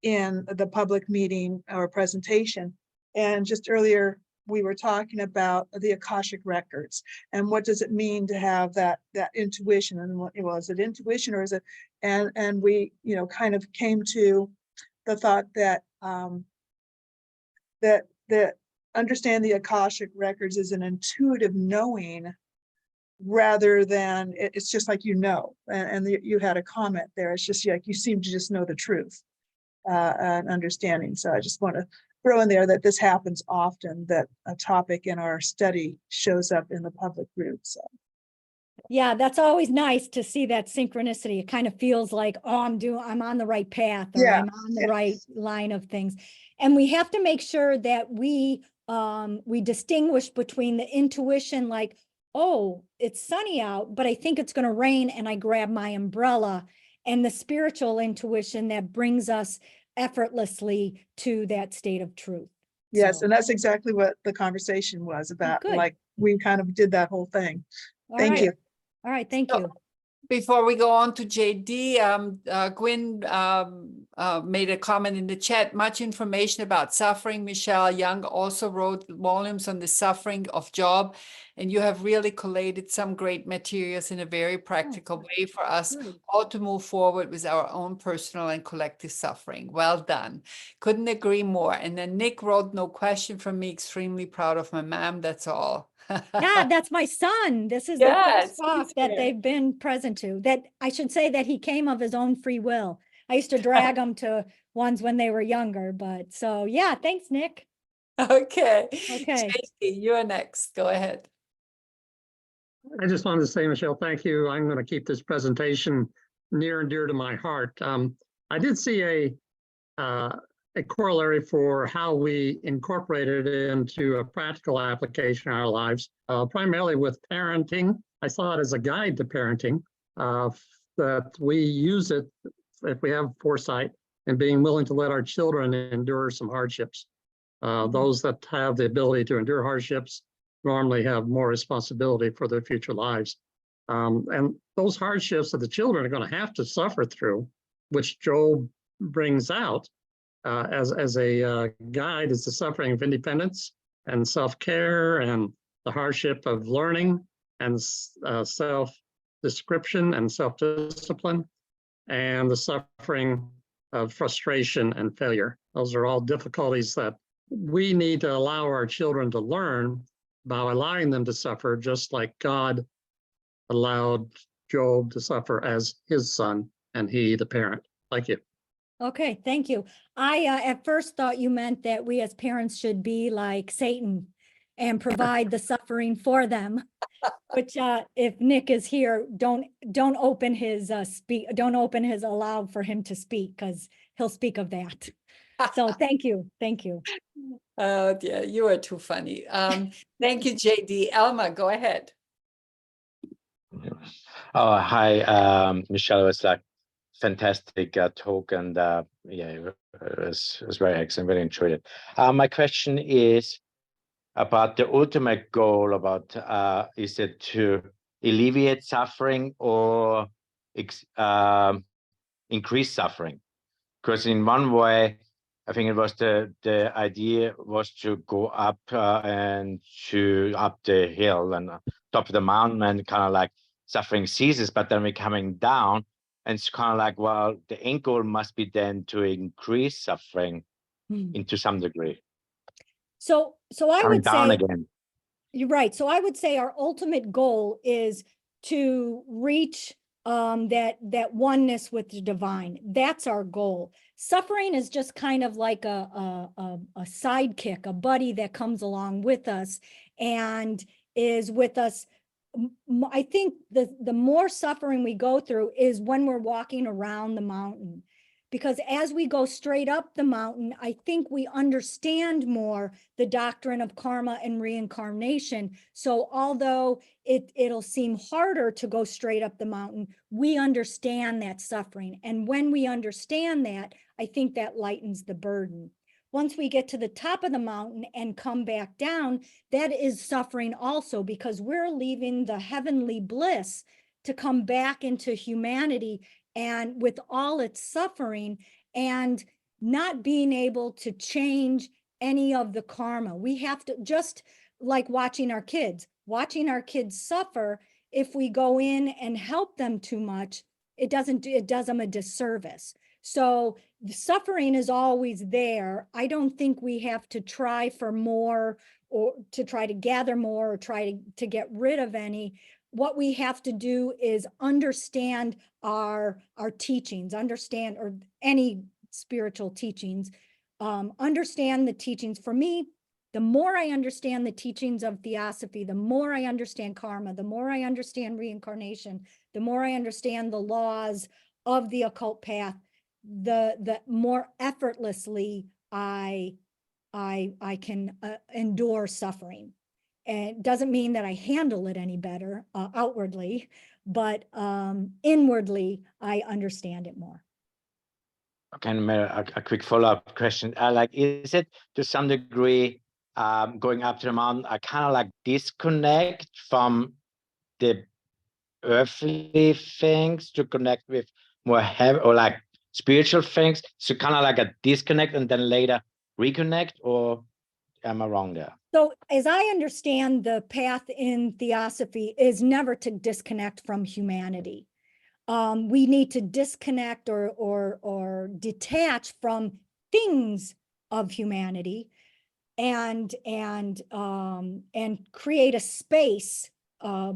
in the public meeting or presentation. And just earlier, we were talking about the Akashic records and what does it mean to have that intuition, and what was it, intuition, or is it, and we kind of came to the thought that that understand the Akashic records is an intuitive knowing rather than it's just like and you had a comment there, it's just like you seem to just know the truth and understanding. So I just want to throw in there that this happens often, that a topic in our study shows up in the public group. So Yeah, that's always nice to see that synchronicity. It kind of feels like, oh, I'm on the right path, or Yeah, I'm on the right line of things. And we have to make sure that we distinguish between the intuition, like, oh, it's sunny out, but I think it's going to rain, and I grab my umbrella, and the spiritual intuition that brings us effortlessly to that state of truth. yes, So, and that's exactly what the conversation was about. good. Like we kind of did that whole thing. all Thank right. you. All right, thank So- you. Before we go on to JD, Gwyn made a comment in the chat, much information about suffering. Michelle Young also wrote volumes on the suffering of Job, and you have really collated some great materials in a very practical way for us Good. all to move forward with our own personal and collective suffering. Well done. Couldn't agree more. And then Nick wrote, no question from me, extremely proud of my mom, that's all. Yeah, that's my son. This is the Yes, first talk he's that here. they've been present to. That I should say that he came of his own free will. I used to drag him to ones when they were younger, but so yeah, thanks, Nick. Okay. Okay. JD, you're next. Go ahead. I just wanted to say, Michelle, thank you. I'm going to keep this presentation near and dear to my heart. I did see a corollary for how we incorporated it into a practical application in our lives, primarily with parenting. I saw it as a guide to parenting, that we use it if we have foresight and being willing to let our children endure some hardships. Those that have the ability to endure hardships normally have more responsibility for their future lives. And those hardships that the children are going to have to suffer through, which Job brings out as a guide, is the suffering of independence and self-care, and the hardship of learning, and self-description and self-discipline, and the suffering of frustration and failure. Those are all difficulties that we need to allow our children to learn by allowing them to suffer, just like God allowed Job to suffer as his son, and he the parent. Thank you. Okay, thank you. I at first thought you meant that we as parents should be like Satan and provide the suffering for them. Which if Nick is here, don't open his don't open his allow for him to speak, because he'll speak of that. So thank you. Thank you. Oh, yeah, you are too funny. Thank you, JD. Elma, go ahead. Oh, hi, Michelle. It was like fantastic talk, and yeah, it was very excellent. Really enjoyed it. My question is about the ultimate goal. About is it to alleviate suffering or increase suffering? Because in one way, I think it was the idea was to go up and to up the hill and top of the mountain, and kind of like suffering ceases, but then we're coming down, and it's kind of like, well, the end goal must be then to increase suffering into some degree. So I Coming would down say again. you're right. So I would say our ultimate goal is to reach that oneness with the divine. That's our goal. Suffering is just kind of like a sidekick, a buddy that comes along with us and is with us. I think the more suffering we go through is when we're walking around the mountain. Because as we go straight up the mountain, I think we understand more the doctrine of karma and reincarnation. So although it'll seem harder to go straight up the mountain, we understand that suffering. And when we understand that, I think that lightens the burden. Once we get to the top of the mountain and come back down, that is suffering also, because we're leaving the heavenly bliss to come back into humanity and with all its suffering and not being able to change any of the karma. We have to, just like watching our kids suffer, if we go in and help them too much, it does them a disservice. So the suffering is always there. I don't think we have to try for more or to try to gather more or try to get rid of any. What we have to do is understand our teachings, understand, or any spiritual teachings, understand the teachings. For me, the more I understand the teachings of theosophy, the more I understand karma, the more I understand reincarnation, the more I understand the laws of the occult path, the more effortlessly I can endure suffering. And it doesn't mean that I handle it any better outwardly, but inwardly, I understand it more. Okay, and a quick follow-up question. Like, is it to some degree going up to the mountain, I kind of like disconnect from the earthly things to connect with more heavy or like spiritual things? So kind of like a disconnect and then later reconnect, or am I wrong there? So as I understand, the path in theosophy is never to disconnect from humanity. We need to disconnect or detach from things of humanity and create a space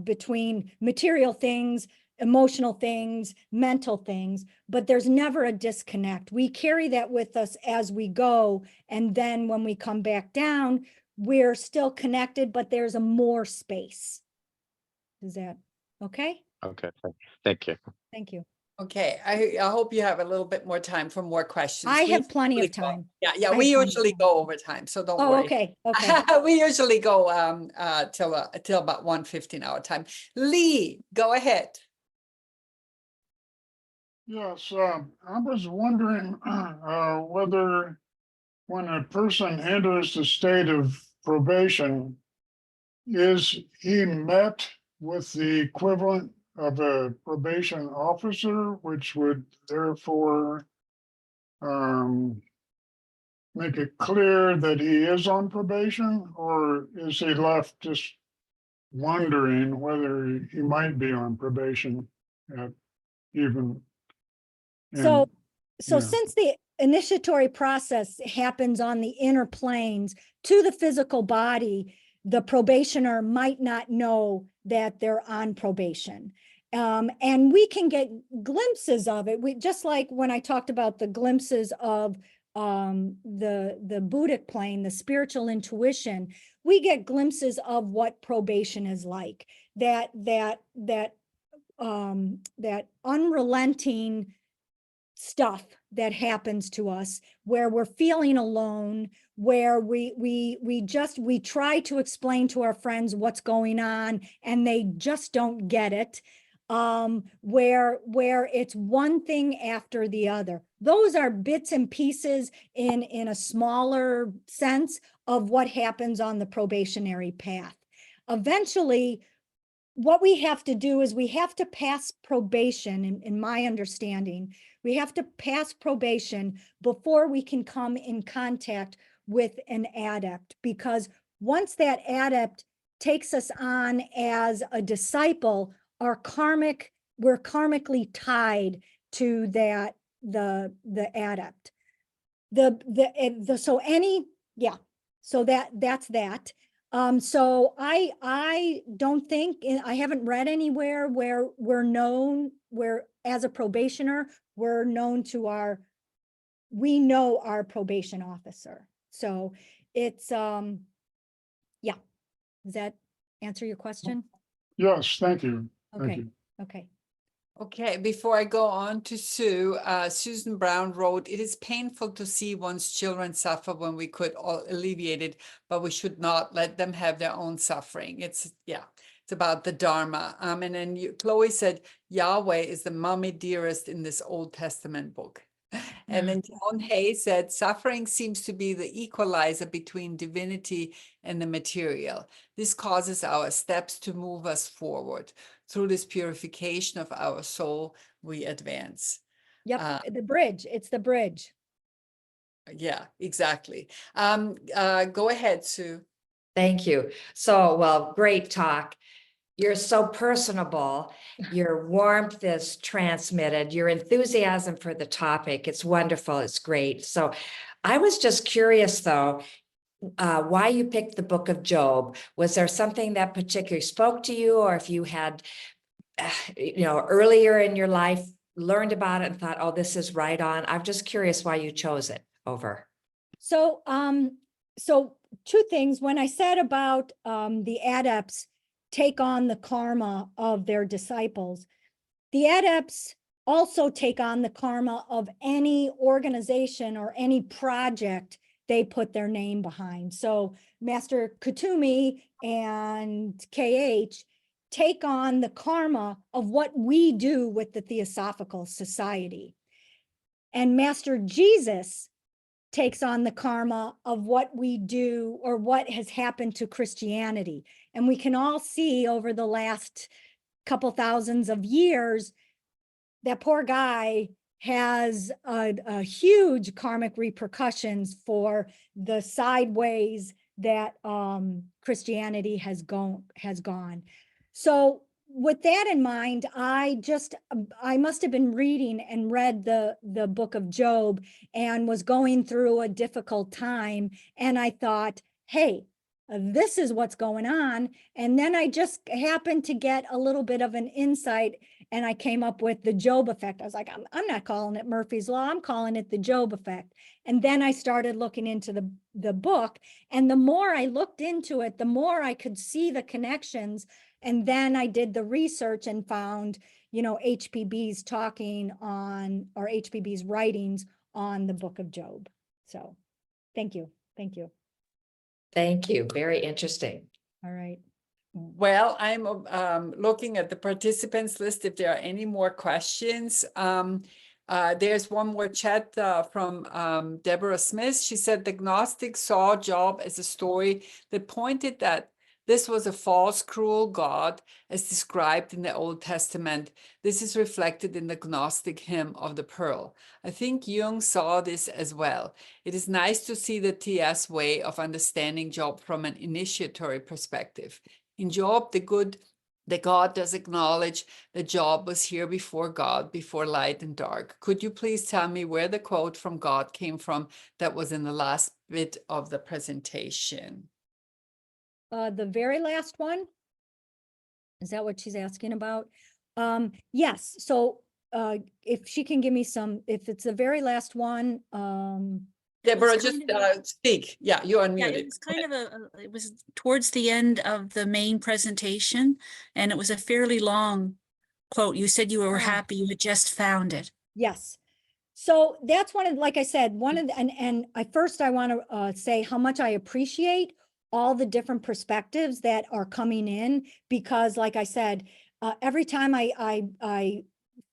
between material things, emotional things, mental things, but there's never a disconnect. We carry that with us as we go. And then when we come back down, we're still connected, but there's a more space. Is that okay? Okay, thank you. Thank you. Okay, I hope you have a little bit more time for more questions. I We have plenty of usually go- time. Yeah, I we have plenty of usually time. go over time, so don't Oh, worry. okay, okay. We usually go till about 1:15 our time. Lee, go ahead. Yes, I was wondering whether when a person enters the state of probation, is he met with the equivalent of a probation officer, which would therefore make it clear that he is on probation, or is he left just wondering whether he might be on probation at even? So yeah. since the initiatory process happens on the inner planes to the physical body, the probationer might not know that they're on probation. And we can get glimpses of it. We just like when I talked about the glimpses of the Buddhic plane, the spiritual intuition, we get glimpses of what probation is like. That unrelenting stuff that happens to us, where we're feeling alone, where we try to explain to our friends what's going on and they just don't get it, where it's one thing after the other. Those are bits and pieces in a smaller sense of what happens on the probationary path. Eventually, what we have to do is we have to pass probation, in my understanding. We have to pass probation before we can come in contact with an adept, because once that adept takes us on as a disciple, we're karmically tied to that, the adept. So that's that. So I don't think, I haven't read anywhere where we're known, where as a probationer, we're known to our we know our probation officer. So it's, yeah. Does that answer your question? Yes, thank you. Thank Okay, you. okay. Okay, before I go on to Sue, Susan Brown wrote, "It is painful to see one's children suffer when we could all alleviate it, but we should not let them have their own suffering." It's, yeah, it's about the Dharma. And then Chloe said, Yahweh is the mommy dearest in this Old Testament book. And then Joan Hay said, "Suffering seems to be the equalizer between divinity and the material. This causes our steps to move us forward. Through this purification of our soul, we advance." Yep, the bridge, it's the bridge. Yeah, exactly. Go ahead, Sue. Thank you. So, well, great talk. You're so personable. Your warmth is transmitted. Your enthusiasm for the topic. It's wonderful. It's great. So I was just curious, though, why you picked the book of Job. Was there something that particularly spoke to you, or if you had, earlier in your life learned about it and thought, oh, this is right on? I'm just curious why you chose it over. So, so two things. When I said about the adepts take on the karma of their disciples, the adepts also take on the karma of any organization or any project they put their name behind. So Master Kutumi and KH take on the karma of what we do with the Theosophical Society. And Master Jesus takes on the karma of what we do or what has happened to Christianity. And we can all see over the last couple thousands of years, that poor guy has a huge karmic repercussions for the sideways that Christianity has gone. So with that in mind, I must have been reading and read the book of Job and was going through a difficult time. And I thought, hey, this is what's going on. And then I just happened to get a little bit of an insight, and I came up with the Job effect. I was like, I'm not calling it Murphy's Law, I'm calling it the Job effect. And then I started looking into the book. And the more I looked into it, the more I could see the connections. And then I did the research and found, HPB's talking on, or HPB's writings on the book of Job. So thank you. Thank you. Thank you. Very interesting. All right. Well, I'm looking at the participants list if there are any more questions. There's one more chat from Deborah Smith. She said the Gnostics saw Job as a story that pointed that this was a false, cruel God as described in the Old Testament. This is reflected in the Gnostic hymn of the Pearl. I think Jung saw this as well. It is nice to see the TS way of understanding Job from an initiatory perspective. In Job, the God does acknowledge that Job was here before God, before light and dark. Could you please tell me where the quote from God came from that was in the last bit of the presentation? The very last one, is that what she's asking about? Yes. So if she can give me if it's the very last one, Deborah, It's just kind of speak. Yeah, you're Yeah, unmuted. it was kind of it was towards the end of the main presentation, and it was a fairly long quote. You said you were happy you had just found it. yes. So that's one of, like I said, and I want to say how much I appreciate all the different perspectives that are coming in, because like I said, every time I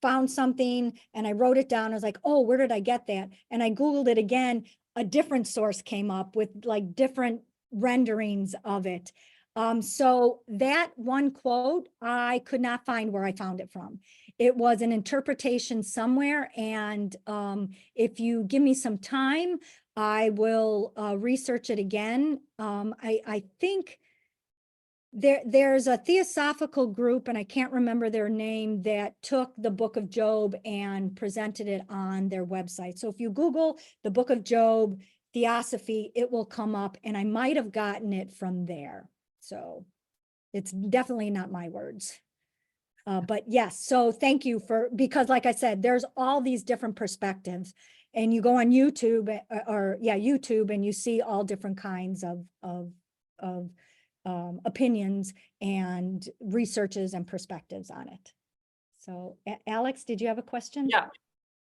found something and I wrote it down, I was like, oh, where did I get that? And I Googled it again, a different source came up with like different renderings of it. So that one quote, I could not find where I found it from. It was an interpretation somewhere. And if you give me some time, I will research it again. I think there's a theosophical group, and I can't remember their name, that took the book of Job and presented it on their website. So if you Google the book of Job, theosophy, it will come up, and I might have gotten it from there. So it's definitely not my words. But yes, so thank you because like I said, there's all these different perspectives. and you go on YouTube YouTube, and you see all different kinds of opinions and researches and perspectives on it. So Alex, did you have a question? Yeah.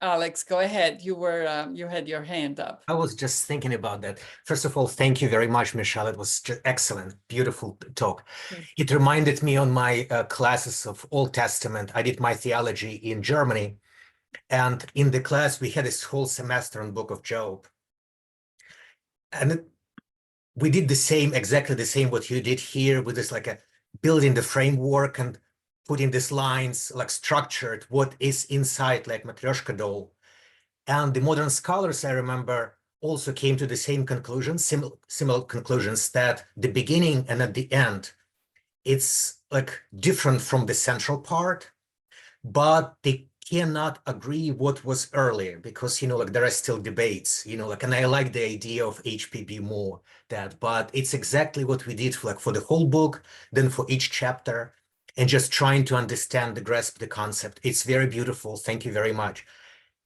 Alex, go ahead. You were, you had your hand up. I was just thinking about that. First of all, thank you very much, Michele. It was just excellent, beautiful talk. Good. It reminded me on my classes of Old Testament. I did my theology in Germany, and in the class we had this whole semester on Book of Job, and we did the same, exactly the same what you did here, with this like a building the framework and putting these lines like structured what is inside like Matryoshka doll. And the modern scholars, I remember, also came to the same conclusions, similar conclusions, that the beginning and at the end, it's like different from the central part, but they cannot agree what was earlier, because, you know, like there are still debates, you know, like, and I like the idea of HPB more, that, but it's exactly what we did for, like, for the whole book, then for each chapter, and just trying to understand, grasp the concept. It's very beautiful. Thank you very much.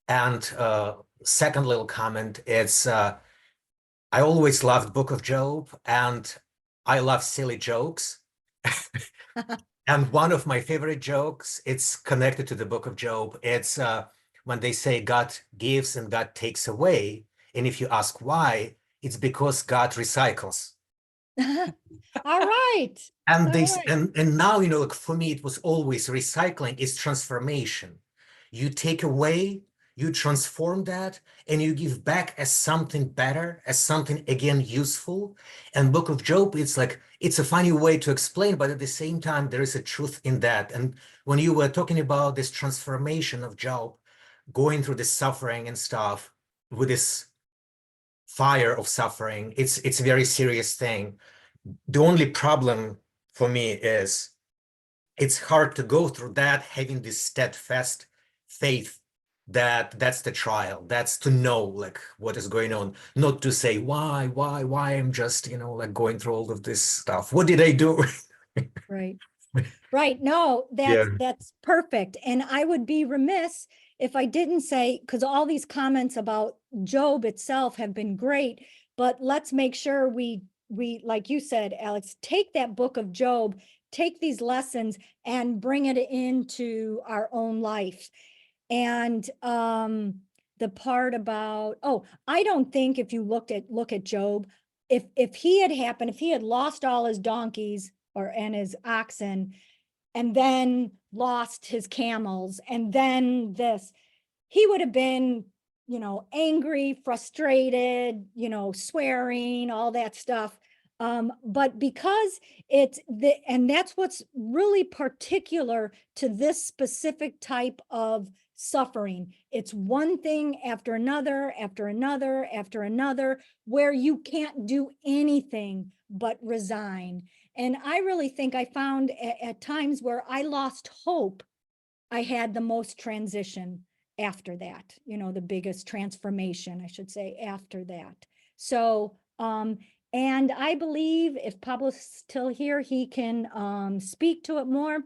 And second little comment is, I always loved Book of Job, and I love silly jokes. And one of my favorite jokes, it's connected to the Book of Job. It's when they say God gives and God takes away. And if you ask why, it's because God recycles. All right. And All they right. and now, you know, like for me, it was always recycling is transformation. You take away, you transform that, and you give back as something better, as something again useful. And Book of Job, it's like, it's a funny way to explain, but at the same time, there is a truth in that. And when you were talking about this transformation of Job, going through this suffering and stuff, with this fire of suffering, it's a very serious thing. The only problem for me is it's hard to go through that having this steadfast faith that that's the trial, that's to know like what is going on, not to say why I'm just, you know, like going through all of this stuff. What did I do? Right. Right. No, that's perfect. And I would be remiss if I didn't say, because all these comments about Job itself have been great, but let's make sure we, like you said, Alex, take that Book of Job, take these lessons and bring it into our own life. And the part about, I don't think if you look at Job, if he had happened, if he had lost all his donkeys and his oxen, and then lost his camels, and then this, he would have been, you know, angry, frustrated, you know, swearing, all that stuff. But because and that's what's really particular to this specific type of suffering. It's one thing after another, after another, after another, where you can't do anything but resign. And I really think I found at times where I lost hope, I had the most transition after that, you know, the biggest transformation, I should say, after that. So, and I believe if Pablo's still here, he can speak to it more.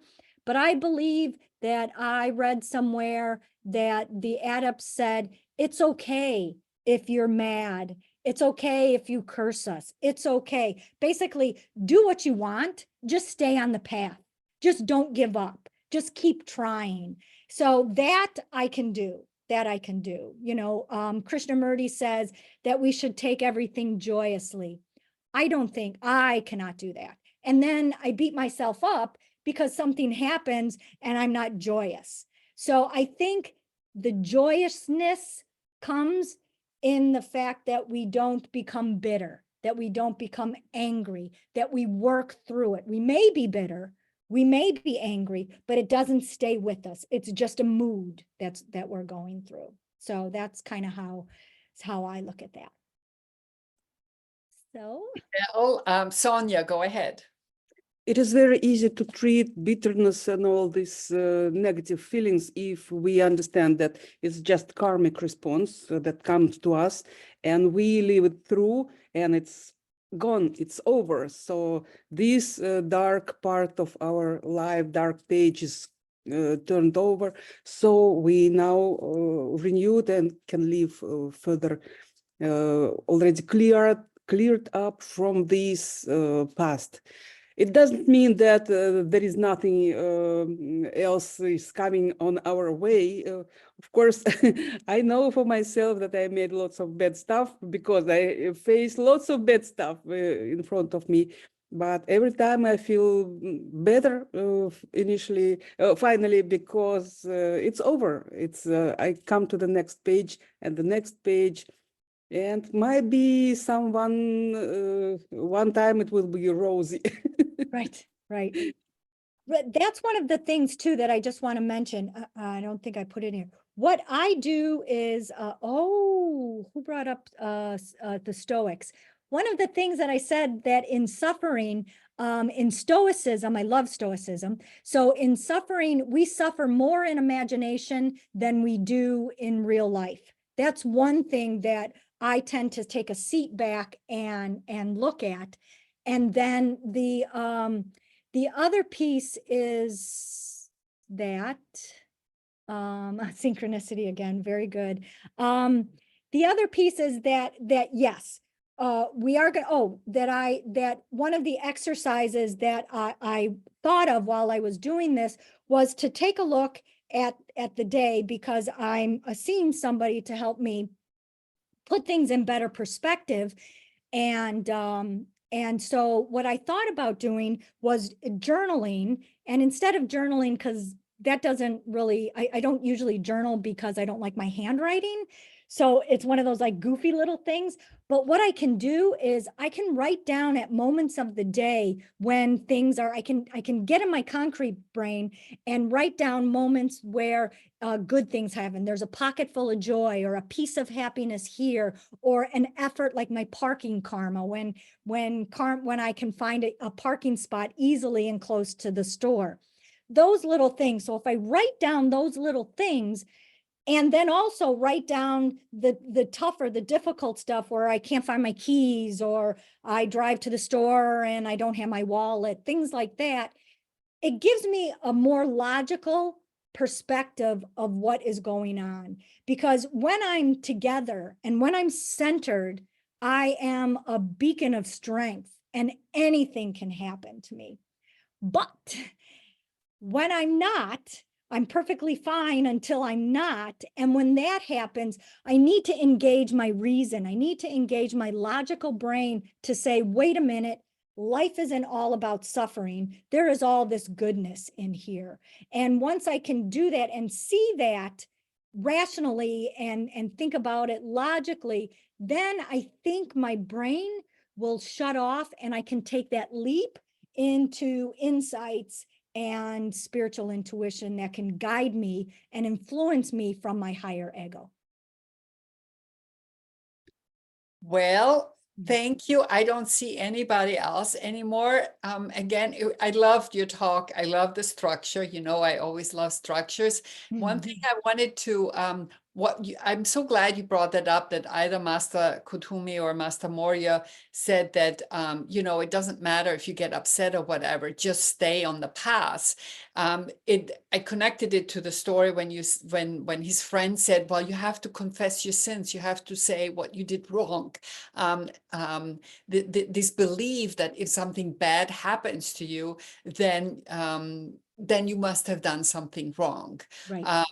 But I believe that I read somewhere that the adepts said, it's okay if you're mad. It's okay if you curse us. It's okay. Basically, do what you want. Just stay on the path. Just don't give up. Just keep trying. So that I can do. That I can do. You know, Krishnamurti says that we should take everything joyously. I don't think I cannot do that. And then I beat myself up because something happens and I'm not joyous. So I think the joyousness comes in the fact that we don't become bitter, that we don't become angry, that we work through it. We may be bitter, we may be angry, but it doesn't stay with us. It's just a mood that we're going through. So that's kind of how I look at that. So, Sonia, go ahead. It is very easy to treat bitterness and all these negative feelings if we understand that it's just karmic response that comes to us and we live it through and it's gone, it's over. So this dark part of our life, dark page is turned over. So we now renewed and can live further, already cleared up from this past. It doesn't mean that there is nothing else is coming on our way. Of course, I know for myself that I made lots of bad stuff because I face lots of bad stuff in front of me. But every time I feel better finally, because it's over. It's I come to the next page and the next page. And maybe one time it will be rosy. Right, right. But that's one of the things too that I just want to mention. I don't think I put it in here. What I do is, who brought up the Stoics? One of the things that I said that in suffering, in Stoicism, I love Stoicism. So in suffering, we suffer more in imagination than we do in real life. That's one thing that I tend to take a seat back and look at. And then the other piece is that synchronicity again, very good. The other piece is that yes, we are going. That one of the exercises that I thought of while I was doing this was to take a look at the day, because I'm seeing somebody to help me put things in better perspective. And so what I thought about doing was journaling. And instead of journaling, because that doesn't really, I don't usually journal because I don't like my handwriting. So it's one of those like goofy little things. But what I can do is I can write down at moments of the day when things are, I can get in my concrete brain and write down moments where good things happen. There's a pocket full of joy or a piece of happiness here, or an effort like my parking karma when I can find a parking spot easily and close to the store. Those little things. So if I write down those little things, and then also write down the tougher, the difficult stuff where I can't find my keys, or I drive to the store and I don't have my wallet, things like that, it gives me a more logical perspective of what is going on. Because when I'm together and when I'm centered, I am a beacon of strength and anything can happen to me. But when I'm not, I'm perfectly fine until I'm not. And when that happens, I need to engage my reason. I need to engage my logical brain to say, wait a minute, life isn't all about suffering. There is all this goodness in here. And once I can do that and see that rationally and think about it logically, then I think my brain will shut off and I can take that leap into insights and spiritual intuition that can guide me and influence me from my higher ego. Well, thank you. I don't see anybody else anymore. Again, I loved your talk. I love the structure. You know, I always love structures. One thing I wanted to, I'm so glad you brought that up, that either Master Kutumi or Master Moria said that, you know, it doesn't matter if you get upset or whatever, just stay on the path. I connected it to the story when his friend said, well, you have to confess your sins. You have to say what you did wrong. This belief that if something bad happens to you, then you must have done something wrong. Right.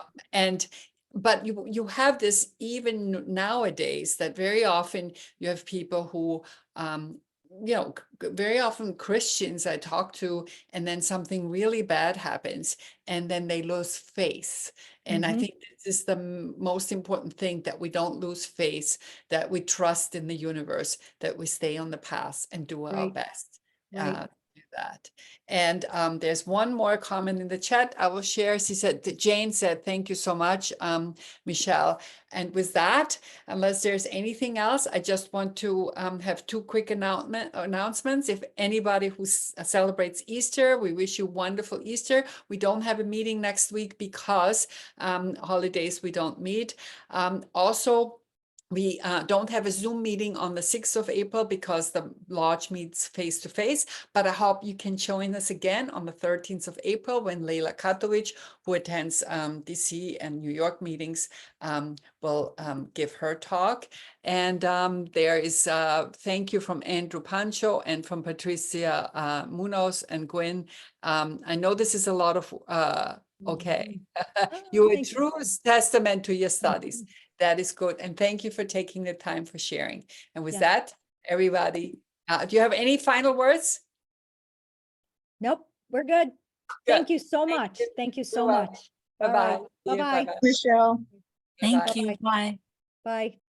But you have this even nowadays, that very often you have people who, you know, very often Christians I talk to, and then something really bad happens, and then they lose faith. And I think this is the most important thing, that we don't lose faith, that we trust in the universe, that we stay on the path and do our best. Right. Do that. And there's one more comment in the chat I will share. She said, Jane said, thank you so much, Michele. And with that, unless there's anything else, I just want to have two quick announcements. If anybody who celebrates Easter, we wish you wonderful Easter. We don't have a meeting next week because holidays we don't meet. Also, We don't have a Zoom meeting on the 6th of April because the lodge meets face to face, but I hope you can join us again on the 13th of April when Leila Katovich, who attends DC and New York meetings, will give her talk. And there is thank you from Andrew Pancho and from Patricia Munoz and Gwen. I know this is a lot of, okay. You're a thank you. true testament to your studies. That is good. And thank you for taking the time for sharing. And with Yeah. that, everybody, do you have any final words? Nope, we're good. Thank you so Thank much. you. Thank you You're so welcome. much. All right, Bye-bye. bye-bye. Michelle. Thank Bye-bye. you. Bye. Bye.